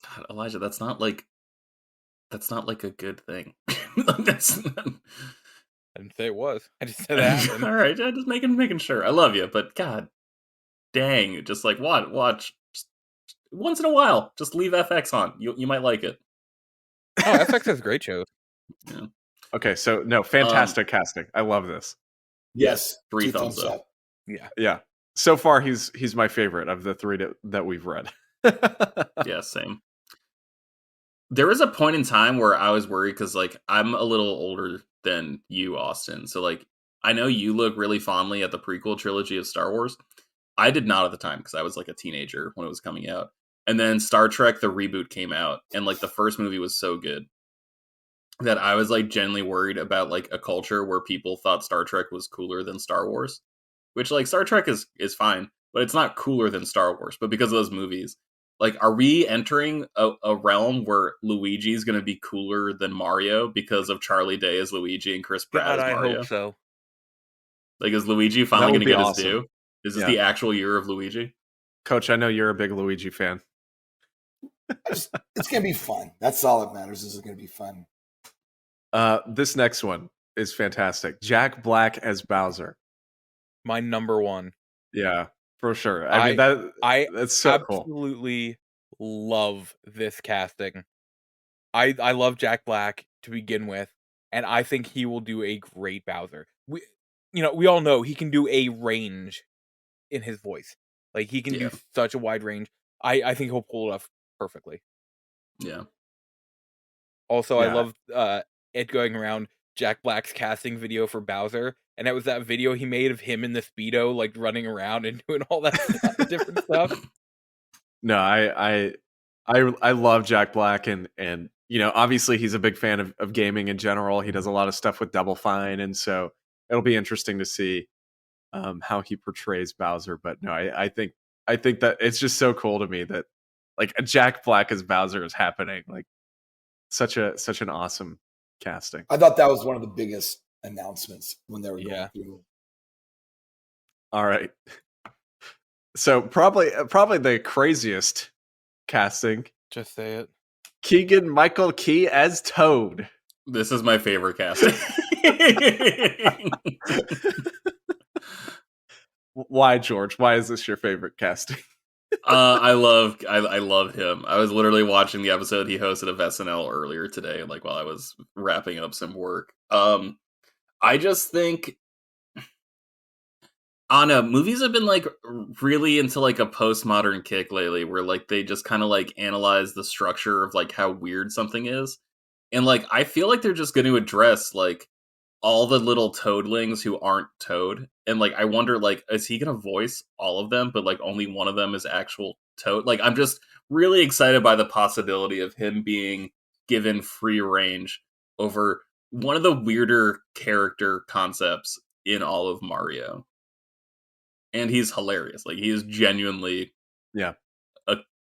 God, Elijah, that's not like a good thing. That's not... I didn't say it was. I just said that. All right, just making sure. I love you, but God dang, just like watch just once in a while. Just leave FX on. You might like it. Oh, FX has great shows. Yeah. Okay, so no, fantastic casting. I love this. Yes. 3 2 thumbs up. Yeah. Yeah. So far he's my favorite of the 3 that we've read. Yeah, same. There was a point in time where I was worried because like I'm a little older than you, Austin. So like I know you look really fondly at the prequel trilogy of Star Wars. I did not at the time because I was like a teenager when it was coming out. And then Star Trek the reboot came out, and like the first movie was so good that I was like genuinely worried about like a culture where people thought Star Trek was cooler than Star Wars. Which like Star Trek is fine, but it's not cooler than Star Wars. But because of those movies, like, are we entering a realm where Luigi is going to be cooler than Mario because of Charlie Day as Luigi and Chris Pratt God, as I Mario? hope so. Like, is Luigi finally would going to be get awesome. his due? Is this Yeah. the actual year of Luigi? Coach, I know you're a big Luigi fan. It's going to be fun. That's all that matters. Is it's going to be fun. This next one is fantastic. Jack Black as Bowser. My number 1. Yeah, for sure. I mean, that's so cool. Absolutely love this casting. I love Jack Black to begin with, and I think he will do a great Bowser. We all know he can do a range in his voice. Like, he can do such a wide range. I think he'll pull it off perfectly. Yeah. Also, Yeah. I love it going around Jack Black's casting video for Bowser, and it was that video he made of him in the Speedo, like running around and doing all that different stuff. No, I love Jack Black, and obviously he's a big fan of gaming in general. He does a lot of stuff with Double Fine, and so it'll be interesting to see how he portrays Bowser. But no, I think that it's just so cool to me that like a Jack Black as Bowser is happening. Like such an awesome casting. I thought that was one of the biggest announcements when they were going through. All right. So probably the craziest casting. Just say it. Keegan-Michael Key as Toad. This is my favorite casting. Why, George? Why is this your favorite casting? I love him. I was literally watching the episode he hosted of SNL earlier today, like while I was wrapping up some work. I just think, I don't know, movies have been like really into like a postmodern kick lately, where like they just kind of like analyze the structure of like how weird something is, and like I feel like they're just going to address like all the little toadlings who aren't Toad, and like I wonder, like, is he gonna voice all of them, but like only one of them is actual Toad? Like, I'm just really excited by the possibility of him being given free range over one of the weirder character concepts in all of Mario, and he's hilarious. Like, he is genuinely a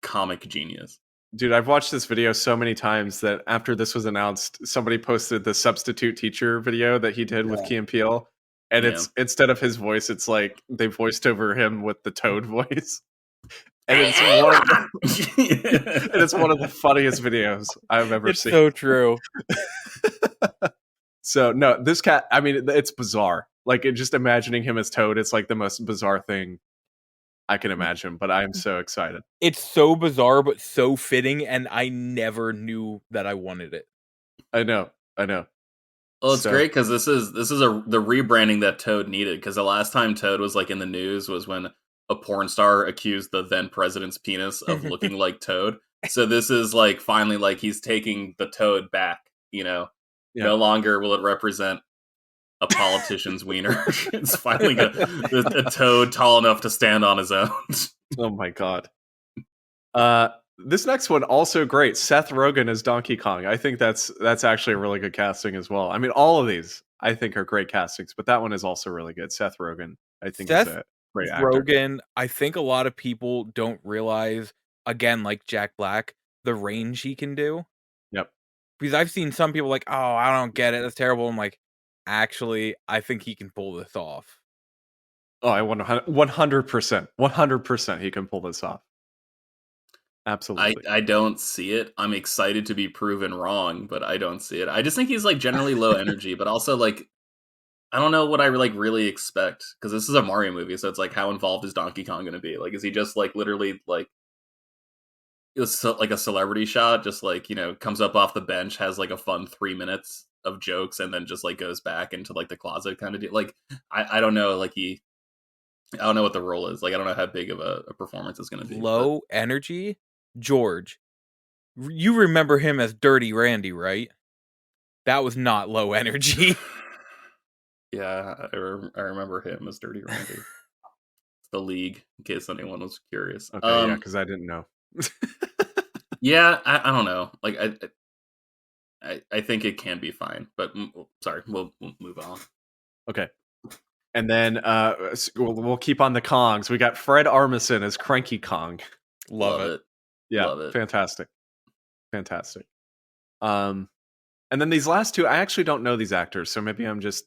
comic genius. Dude, I've watched this video so many times that after this was announced, somebody posted the substitute teacher video that he did with Key and Peele. And it's instead of his voice, it's like they voiced over him with the Toad voice. And it's one of the funniest videos I've ever seen. It's so true. So no, this cat, I mean, it's bizarre. Like, just imagining him as Toad, it's like the most bizarre thing I can imagine, but I'm so excited. It's so bizarre, but so fitting, and I never knew that I wanted it. I know. Well, it's great because this is the rebranding that Toad needed. Because the last time Toad was like in the news was when a porn star accused the then president's penis of looking like Toad. So this is like finally like he's taking the Toad back. No longer will it represent a politician's wiener. It's finally a Toad tall enough to stand on his own. Oh my god. This next one also great. Seth Rogen as Donkey Kong. I think that's actually a really good casting as well. I mean, all of these I think are great castings, but that one is also really good. Seth Rogen, I think, is a great actor. Rogen, I think a lot of people don't realize, again, like Jack Black, the range he can do. Yep. Because I've seen some people like, oh, I don't get it. That's terrible. I'm like, actually, I think he can pull this off. Oh, I 100% he can pull this off. Absolutely. I don't see it. I'm excited to be proven wrong, but I don't see it. I just think he's like generally low energy, but also like I don't know what I like really expect, because this is a Mario movie, so it's like, how involved is Donkey Kong going to be? Like, is he just like literally like it's like a celebrity shot, just like, comes up off the bench, has like a fun 3 minutes of jokes, and then just like goes back into like the closet kind of deal? Like, I don't know. Like I don't know what the role is. Like, I don't know how big of a performance it's going to be. Low energy. George, you remember him as Dirty Randy, right? That was not low energy. Yeah, I remember him as Dirty Randy. It's the League, in case anyone was curious. Okay, yeah, because I didn't know. Yeah, I don't know. Like, I think it can be fine, but sorry, we'll move on. Okay. And then we'll keep on the Kongs. We got Fred Armisen as Cranky Kong. Love it. Yeah, Love it. Fantastic. And then these last two, I actually don't know these actors, so maybe I'm just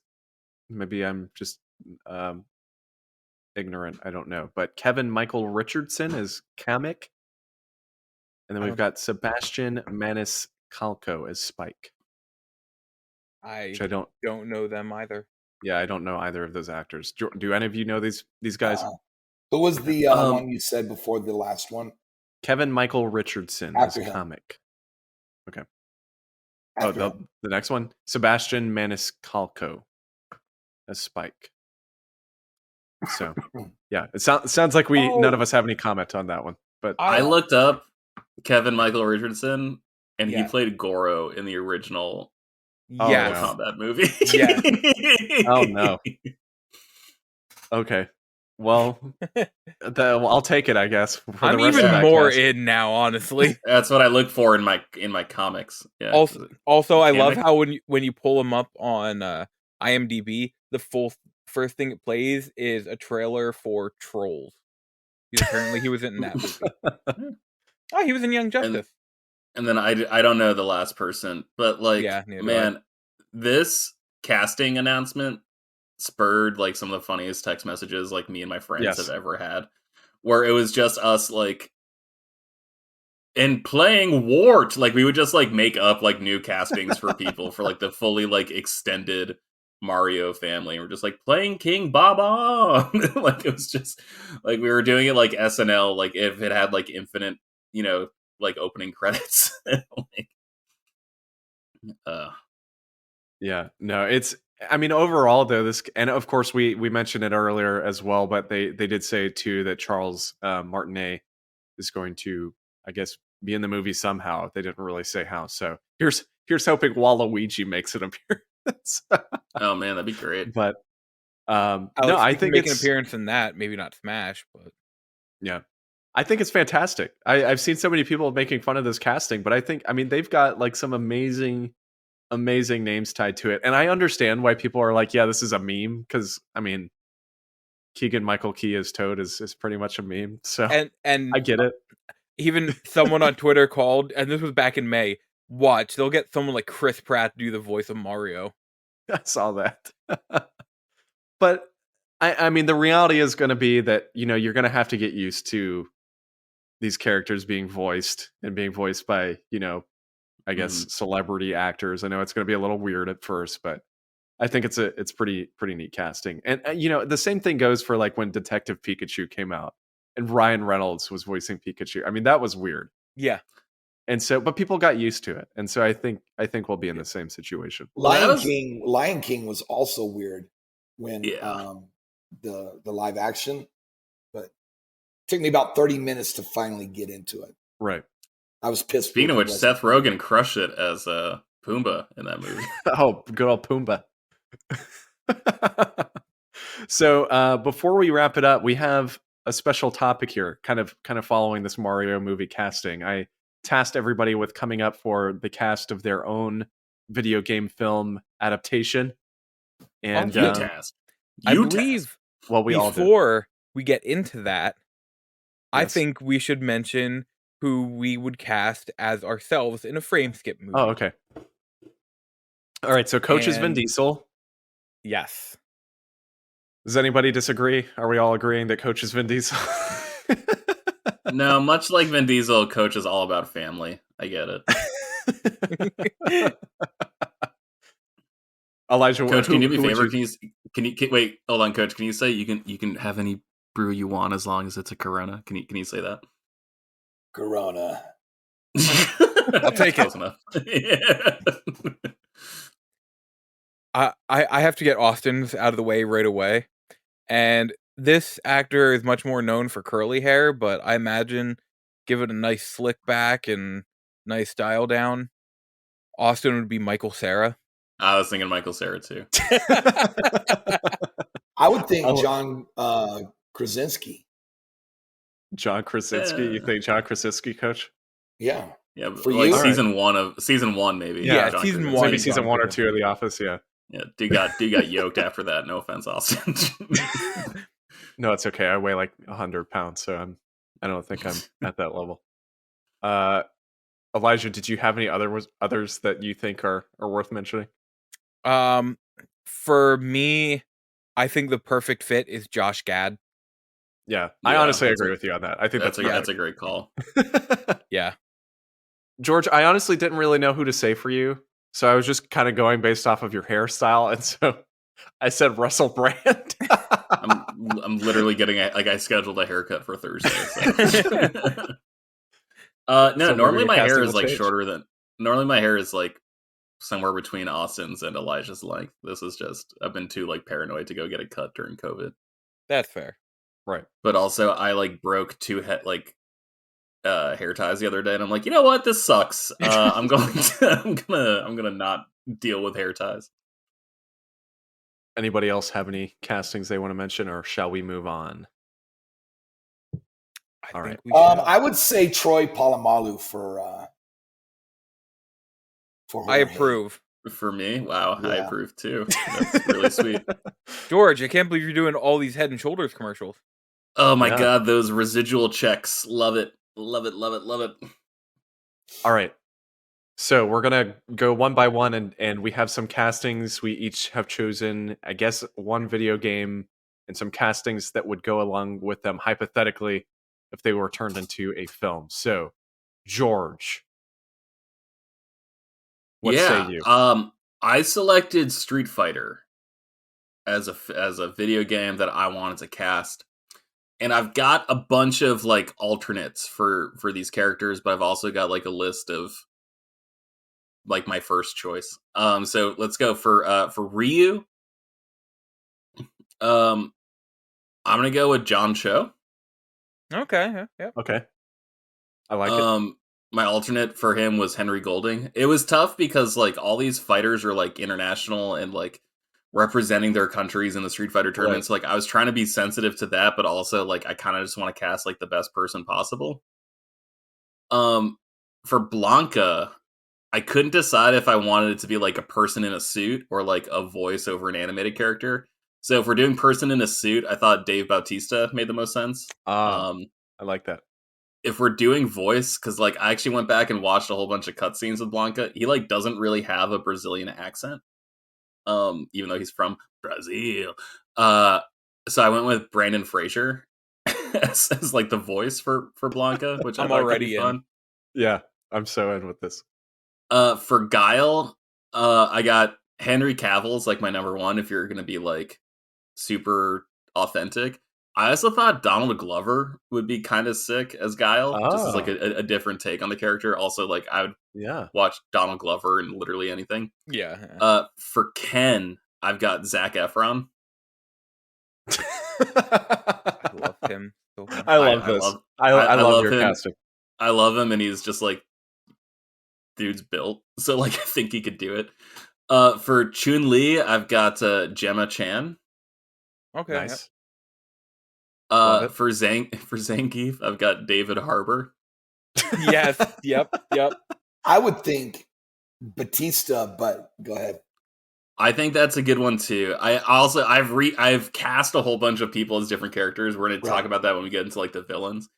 ignorant. I don't know. But Kevin Michael Richardson is Kamek, and then we've got Sebastian Maniscalco as Spike. I don't know them either. Yeah, I don't know either of those actors. Do any of you know these guys? Who was the one you said before the last one? Kevin Michael Richardson as Kamek. Okay. The next one, Sebastian Maniscalco as Spike. So, yeah, it sounds like none of us have any comment on that one. But I looked up Kevin Michael Richardson, and he played Goro in the original Mortal Kombat movie. Yeah. Oh no. Okay. Well, I'll take it, I guess. For I'm the rest even of that more cast. in now, honestly. That's what I look for in my comics. Yeah. Also, I love Mechanic? how when you pull them up on IMDb, the first thing it plays is a trailer for Trolls. Because apparently he was in that movie. Oh, he was in Young Justice. And then I don't know the last person, but like, Yeah, neither do man, this casting announcement spurred like some of the funniest text messages like me and my friends Yes. have ever had, where it was just us like, and playing Wart, like we would just like make up like new castings for people for like the fully like extended Mario family. And we're just like playing King Baba. Like it was just like we were doing it like SNL, like if it had like infinite, like opening credits. Like, Yeah, no, I mean, overall though, and of course we mentioned it earlier as well, but they did say too that Charles Martinet is going to, I guess, be in the movie somehow. They didn't really say how. So here's hoping Waluigi makes an appearance. oh man, that'd be great. But Alex, no, I you can think make an it's appearance in that. Maybe not Smash, but yeah. I think it's fantastic. I've seen so many people making fun of this casting, but I mean, they've got like some amazing names tied to it. And I understand why people are like, yeah, this is a meme. Because, I mean, Keegan Michael Key as Toad is pretty much a meme. So and I get it. even someone on Twitter called, and this was back in May, watch, they'll get someone like Chris Pratt to do the voice of Mario. I saw that. But, I mean, the reality is going to be that, you're going to have to get used to these characters being voiced by, I guess celebrity actors. I know it's going to be a little weird at first, but I think it's pretty neat casting. And the same thing goes for like when Detective Pikachu came out and Ryan Reynolds was voicing Pikachu. I mean, that was weird. Yeah. And so, but people got used to it. And so I think we'll be in the same situation. Lion King was also weird when Yeah. The live action, but it took me about 30 minutes to finally get into it. Right. I was pissed. Speaking of which, Seth Rogen crushed it as Pumbaa in that movie. Oh, good old Pumbaa. So before we wrap it up, we have a special topic here, kind of following this Mario movie casting. I tasked everybody with coming up for the cast of their own video game film adaptation. And I believe well, we all did. Before we get into that, I Yes. think we should mention who we would cast as ourselves in a frame skip movie. Oh, okay. All right, so Coach is Vin And- Diesel. Yes. Does anybody disagree? Are we all agreeing that Coach is Vin Diesel? No, much like Vin Diesel, Coach is all about family. I get it. Elijah, Coach, can you do me a who would favor? Can you wait? Hold on, Coach. Can you say you can have any brew you want as long as it's a Corona? Can you say that? Corona. I'll take it. Close enough. Yeah. I have to get Austin's out of the way right away. And this actor is much more known for curly hair, but I imagine give it a nice slick back and nice style down. Austin would be Michael Cera. I was thinking Michael Cera too. I would think John Krasinski. John Krasinski? You think John Krasinski, Coach? Yeah. Yeah, For like you? season one, maybe. Yeah, John season Krasinski. one. Maybe season 1 or 2 of The Office, yeah. Yeah, dude got yoked after that. No offense, Austin. No, it's okay. I weigh like 100 pounds, so I don't think I'm at that level. Elijah, did you have any others that you think are worth mentioning? For me, I think the perfect fit is Josh Gad. Yeah, I honestly agree with you on that. I think that's a great call. Yeah. George, I honestly didn't really know who to say for you, so I was just kind of going based off of your hairstyle, and so I said Russell Brand. I'm literally getting I scheduled a haircut for Thursday. So. No, So normally maybe my hair casting is will like change. shorter than. Normally my hair is like somewhere between Austin's and Elijah's length. This is just I've been too like paranoid to go get a cut during COVID. That's fair. Right. But also I like broke two hair ties the other day, and I'm like, you know what, this sucks. I'm gonna not deal with hair ties. Anybody else have any castings they want to mention, or shall we move on? I All think right. we should. I would say Troy Polamalu for I Jorge. approve. For me, wow, I Yeah. approve too. That's really sweet. George, I can't believe you're doing all these Head and Shoulders commercials. Oh my Yeah. god, those residual checks. Love it. Love it, love it, love it. All right. So we're gonna go one by one, and we have some castings. We each have chosen, I guess, one video game and some castings that would go along with them, hypothetically, if they were turned into a film. So, George, what say you? I selected Street Fighter as a video game that I wanted to cast. And I've got a bunch of like alternates for these characters, but I've also got like a list of like my first choice. So let's go for Ryu. I'm gonna go with John Cho. Okay. Yeah. Okay, I like it. My alternate for him was Henry Golding. It was tough because like all these fighters are like international and like representing their countries in the Street Fighter tournaments. Right. Like I was trying to be sensitive to that, but also like I kind of just want to cast like the best person possible. For Blanca, I couldn't decide if I wanted it to be like a person in a suit or like a voice over an animated character. So if we're doing person in a suit, I thought Dave Bautista made the most sense. I like that. If we're doing voice, because like I actually went back and watched a whole bunch of cutscenes with Blanca, he like doesn't really have a Brazilian accent. Even though he's from Brazil. So I went with Brandon Fraser as like the voice for Blanca, which I'm I thought could already be in. fun. Yeah, I'm so in with this. For Guile, I got Henry Cavill's like my number one if you're gonna be like super authentic. I also thought Donald Glover would be kind of sick as Guile, just as like a different take on the character. Also, like I would watch Donald Glover in literally anything. Yeah. For Ken, I've got Zac Efron. I love him. So much. I love this. I love your him. casting. I love him, and he's just like dude's built, so like I think he could do it. For Chun-Li, I've got Gemma Chan. Okay. Nice. For Zangief, I've got David Harbour. Yes. Yep. I would think Batista, but go ahead. I think that's a good one too. I've cast a whole bunch of people as different characters. We're going to talk about that when we get into like the villains.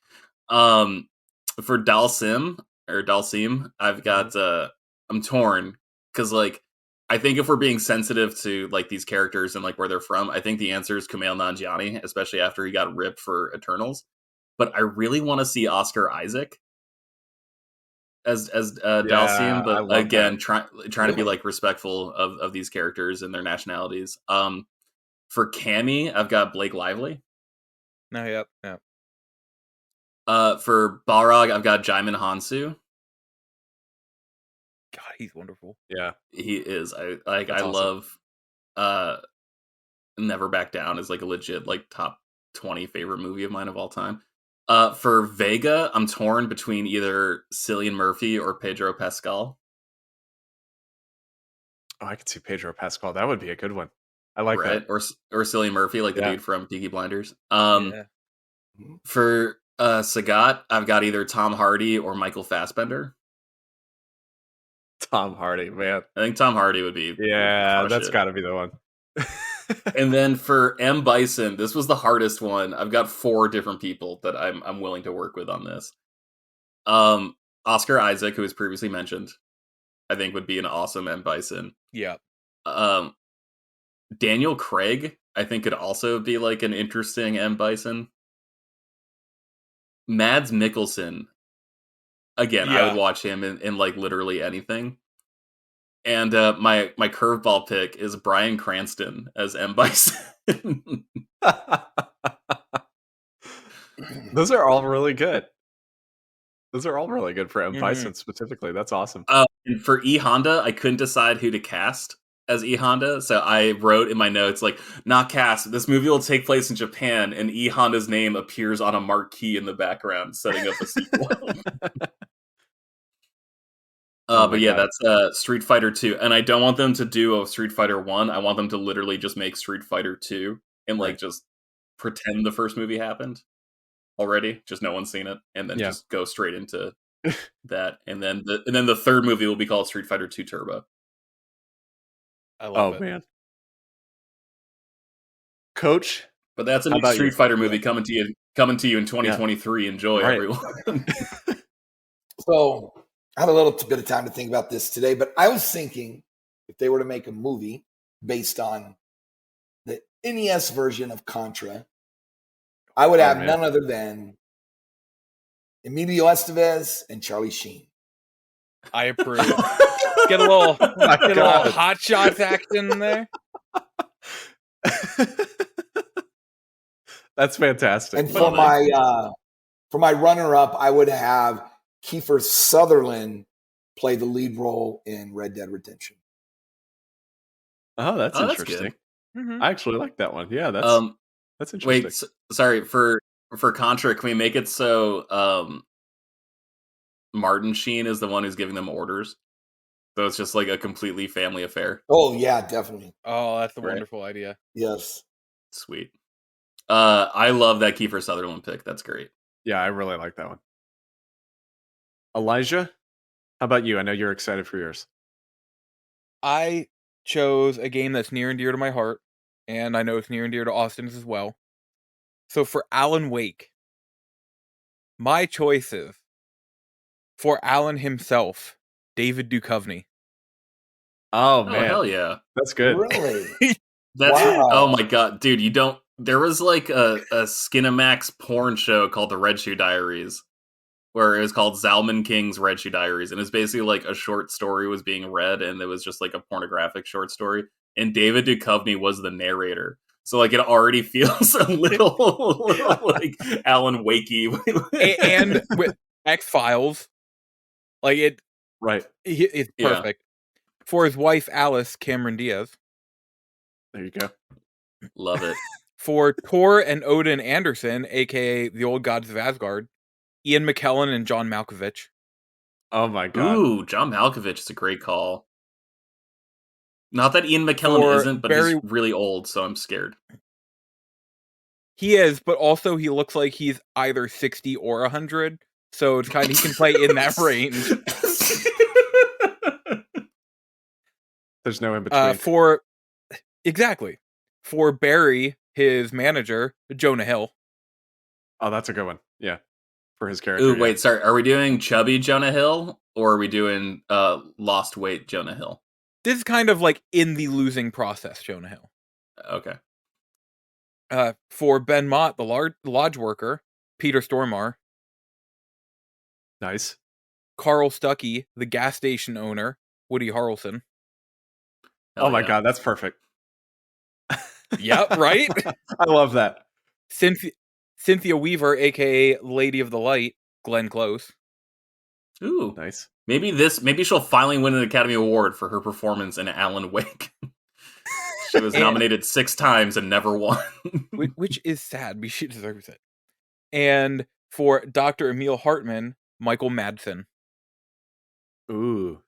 For Dalsim, I've got I'm torn because like I think if we're being sensitive to like these characters and like where they're from, I think the answer is Kumail Nanjiani, especially after he got ripped for Eternals. But I really want to see Oscar Isaac as Dalsim, but again, trying to be like respectful of these characters and their nationalities. For Cammy, I've got Blake Lively. No, yep. For Balrog, I've got Jaimin Hansu. God, he's wonderful. Yeah, he is. I awesome. love Never Back Down is like a legit like top 20 favorite movie of mine of all time. For Vega, I'm torn between either Cillian Murphy or Pedro Pascal. Oh, I could see Pedro Pascal. That would be a good one. I like that. Or Cillian Murphy, like the dude from Peaky Blinders. For Sagat, I've got either Tom Hardy or Michael Fassbender. Tom Hardy, man. I think Tom Hardy would be. Yeah, that's got to be the one. And then for M. Bison, this was the hardest one. I've got 4 different people that I'm willing to work with on this. Oscar Isaac, who was previously mentioned, I think would be an awesome M. Bison. Yeah. Daniel Craig, I think could also be like an interesting M. Bison. Mads Mikkelsen, again, I would watch him in like literally anything. And my curveball pick is Bryan Cranston as M. Bison. Those are all really good. Those are all really good for M. Bison specifically. That's awesome. And for E. Honda, I couldn't decide who to cast as E. Honda, so I wrote in my notes, like, not cast. This movie will take place in Japan, and E. Honda's name appears on a marquee in the background, setting up a sequel. But yeah, God. that's Street Fighter 2. And I don't want them to do a Street Fighter 1. I want them to literally just make Street Fighter 2 and like Right. just pretend the first movie happened already. Just no one's seen it. And then Yeah. just go straight into that. And then the third movie will be called Street Fighter 2 Turbo. I love it. Man. Coach, But that's a How new about Street you? Fighter movie coming to you in 2023. Enjoy, Right. everyone. So I had a little bit of time to think about this today, but I was thinking if they were to make a movie based on the NES version of Contra, I would have man. none other than Emilio Estevez and Charlie Sheen. I approve. Get a little God. hot shots action in there. That's fantastic. And for my runner-up, I would have Kiefer Sutherland play the lead role in Red Dead Redemption. Oh, that's Oh, that's interesting. good. Mhm. I actually like that one. Yeah, that's interesting. Wait, sorry for Contra. Can we make it so Martin Sheen is the one who's giving them orders? So it's just like a completely family affair. Oh yeah, definitely. Oh, that's a Right. wonderful idea. Yes. Sweet. I love that Kiefer Sutherland pick. That's great. Yeah, I really like that one. Elijah, how about you? I know you're excited for yours. I chose a game that's near and dear to my heart, and I know it's near and dear to Austin's as well. So for Alan Wake, my choices for Alan himself, David Duchovny. Oh Oh man, hell yeah! that's good. Really? That's Wow. oh my god, dude! You don't. There was like a Skinamax porn show called The Red Shoe Diaries, where it was called Zalman King's Red Shoe Diaries, and it's basically like a short story was being read, and it was just like a pornographic short story, and David Duchovny was the narrator. So like it already feels a little like Alan Wakey, and with X-Files, like it's Right Yeah. perfect. For his wife Alice, Cameron Diaz. there, you go. Love it. For Tor and Odin Anderson, aka the Old Gods of Asgard, Ian McKellen and John Malkovich. Oh my god. Ooh, John Malkovich is a great call. Not that Ian McKellen For isn't, but Barry- he's really old, so I'm scared. He is, but also he looks like he's either 60 or 100, so it's kind of he can play in that range. There's no in between. For Barry, his manager, Jonah Hill. Oh, that's a good one. Yeah, for his character. Ooh, yeah. wait, sorry. Are we doing chubby Jonah Hill or are we doing lost weight Jonah Hill? This is kind of like in the losing process, Jonah Hill. Okay. For Ben Mott, the lodge worker, Peter Stormare. Nice. Carl Stuckey, the gas station owner, Woody Harrelson. Oh my god, that's perfect. Yep, right? I love that. Cynthia Weaver, aka Lady of the Light, Glenn Close. Ooh, Nice. maybe she'll finally win an Academy Award for her performance in Alan Wake. She was nominated 6 times and never won. which is sad, because she deserves it. And for Dr. Emil Hartman, Michael Madsen. Ooh,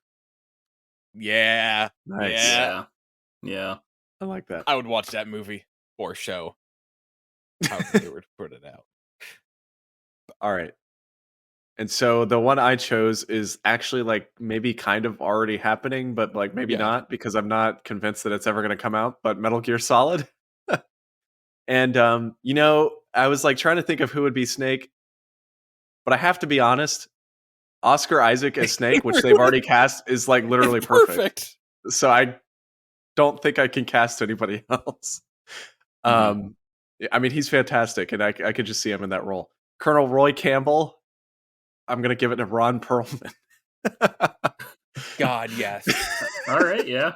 Yeah. nice. Yeah. Yeah. I like that. I would watch that movie or show. However they were to put it out. All right. And so the one I chose is actually like maybe kind of already happening, but like maybe Yeah. not, because I'm not convinced that it's ever going to come out, but Metal Gear Solid. And I was like trying to think of who would be Snake, but I have to be honest, Oscar Isaac as Snake, which they've already cast, is like literally It's perfect. So I don't think I can cast anybody else. I mean, he's fantastic, and I could just see him in that role. Colonel Roy Campbell, I'm going to give it to Ron Perlman. God, yes. All right, yeah.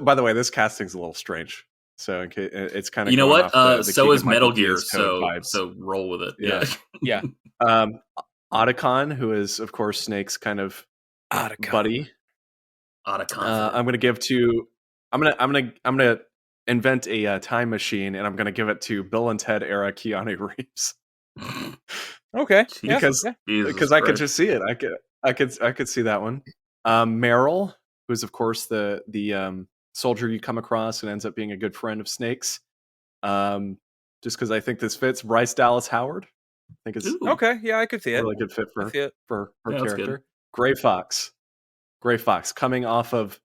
By the way, this casting's a little strange. So in case, it's kind of You know going what? off the So Keegan is Metal Michael Gear, Diaz Code vibes. so roll with it. Yeah. Yeah. Otacon, who is of course Snake's kind of Otacon. buddy. Otacon. I'm going to give to. I'm gonna invent a time machine, and I'm going to give it to Bill and Ted era Keanu Reeves. Okay. Jesus because I could Christ. just see it. I could see that one. Meryl, who's of course the soldier you come across and ends up being a good friend of Snake's. Just because I think this fits. Bryce Dallas Howard, I think it's Ooh. Okay, yeah, I could see a it. really good fit I see it. for her Yeah, that's good. character. Gray Fox, coming off of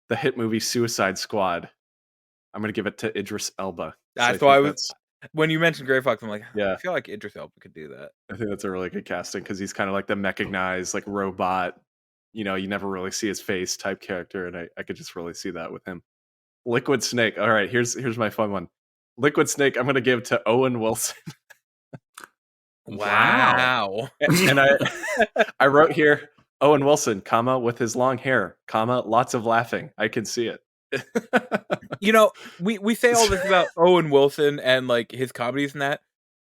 the hit movie Suicide Squad. I'm gonna give it to Idris Elba. That's So why I I think was when you mentioned Gray Fox, I'm like, Yeah. I feel like Idris Elba could do that. I think that's a really good casting because he's kind of like the mechanized, like robot. You never really see his face type character, and I could just really see that with him. Liquid Snake. All right, here's my fun one. Liquid Snake. I'm gonna give to Owen Wilson. Wow. And I wrote here Owen Wilson, with his long hair, lots of laughing. I can see it. We say all this about Owen Wilson and like his comedies and that.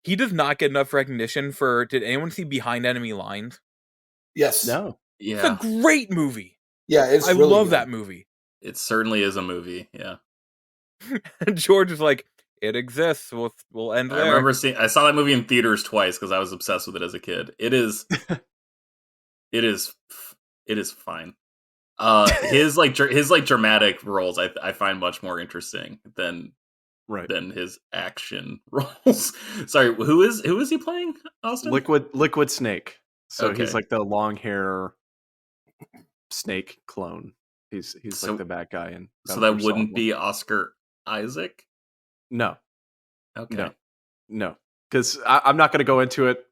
He does not get enough recognition for. Did anyone see Behind Enemy Lines? Yes. No. It's Yeah, a great movie. Yeah, it's I really love good. that movie. it certainly is a movie. Yeah, And George is like, it exists. We'll end there. I remember I saw that movie in theaters twice because I was obsessed with it as a kid. It is fine. His dramatic roles I find much more interesting than his action roles. Sorry, who is he playing, Austin? Liquid Snake. So Okay. he's like the long hair snake clone. He's So- like the bad guy. And So that wouldn't be Oscar Isaac? no, Okay. no, because I'm not going to go into it.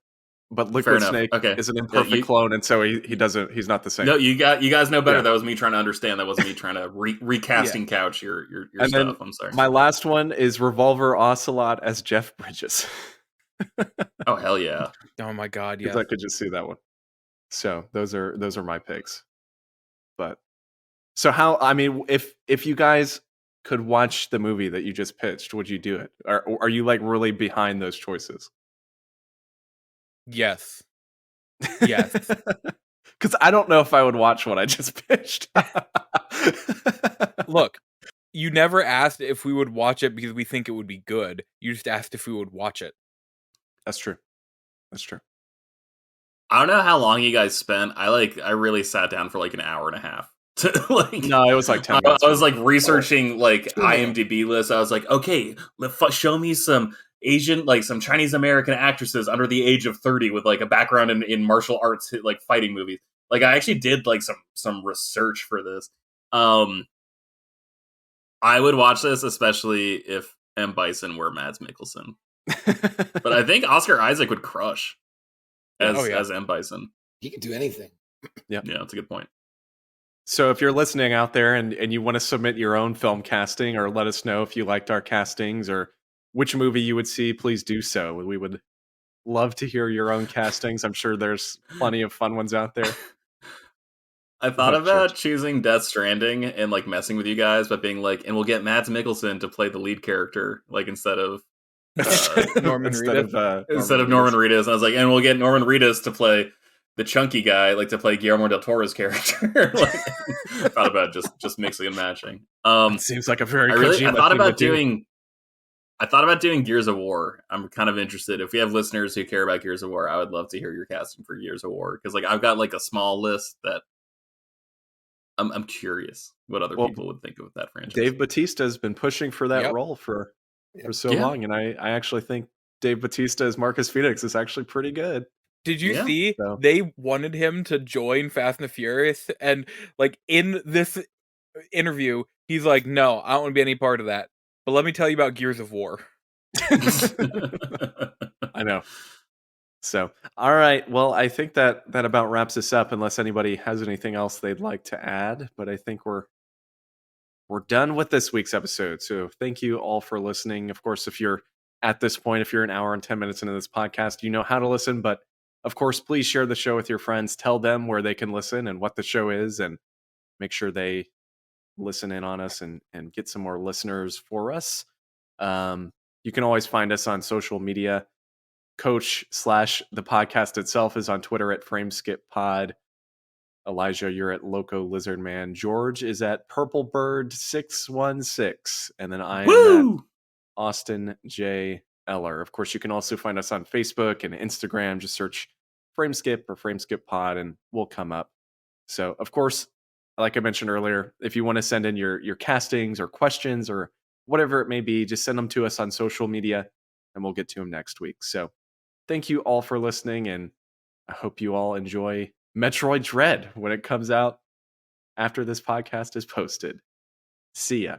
But Liquid enough. Snake Okay. is an imperfect you- clone, and so he's not the same. No, you guys know better. Yeah. That was me trying to understand. That wasn't me trying to recasting couch your And then stuff. I'm sorry. My last one is Revolver Ocelot as Jeff Bridges. Oh hell yeah! Oh my god, yeah. Because I could just see that one. So those are my picks. But so if you guys could watch the movie that you just pitched, would you do it? Or are you like really behind those choices? Yes. Yes. Because I don't know if I would watch what I just pitched. Look, you never asked if we would watch it because we think it would be good. You just asked if we would watch it. That's true. That's true. I don't know how long you guys spent. I really sat down for like an hour and a half. No, it was like 10 minutes. I was like researching like 2 minutes. IMDb lists. I was like, okay, show me some Asian, like some Chinese American actresses under the age of 30 with like a background in martial arts, like fighting movies. Like I actually did like some research for this. I would watch this, especially if M. Bison were Mads Mikkelsen. But I think Oscar Isaac would crush as M. Bison. He can do anything. Yeah, that's a good point. So if you're listening out there and you want to submit your own film casting or let us know if you liked our castings or which movie you would see, please do so. We would love to hear your own castings. I'm sure there's plenty of fun ones out there. I thought Oh, about church. choosing Death Stranding and like messing with you guys, but being like, and we'll get Mads Mikkelsen to play the lead character, like instead of Norman Reedus. Norman Reedus. And I was like, and we'll get Norman Reedus to play the chunky guy, like to play Guillermo del Toro's character. Like, thought about just mixing and matching. It seems like a very I thought about doing. doing Gears of War. I'm kind of interested. If we have listeners who care about Gears of War, I would love to hear your casting for Gears of War because like I've got like a small list that I'm curious what other people would think of that franchise. Dave Bautista has been pushing for that Yep. role for so Yeah. long, and I actually think Dave Bautista as Marcus Phoenix is actually pretty good. Did you Yeah. see So- they wanted him to join Fast and the Furious? And like in this interview, he's like, no, I don't want to be any part of that. But let me tell you about Gears of War. I know. So, all right. Well, I think that about wraps us up. Unless anybody has anything else they'd like to add, but I think we're done with this week's episode. So, thank you all for listening. Of course, if you're at this point, if you're an hour and 10 minutes into this podcast, you know how to listen. But of course, please share the show with your friends. Tell them where they can listen and what the show is, and make sure they listen in on us and get some more listeners for us. You can always find us on social media. Coach / the podcast itself is on Twitter at frameskippod. Elijah, you're at Loco Lizard Man. George is at PurpleBird616. And then I am at Woo! Austin J. Eller. Of course, you can also find us on Facebook and Instagram. Just search Frameskip or Frameskip Pod, and we'll come up. So, of course, like I mentioned earlier, if you want to send in your castings or questions or whatever it may be, just send them to us on social media, and we'll get to them next week. So, thank you all for listening, and I hope you all enjoy Metroid Dread when it comes out after this podcast is posted. See ya.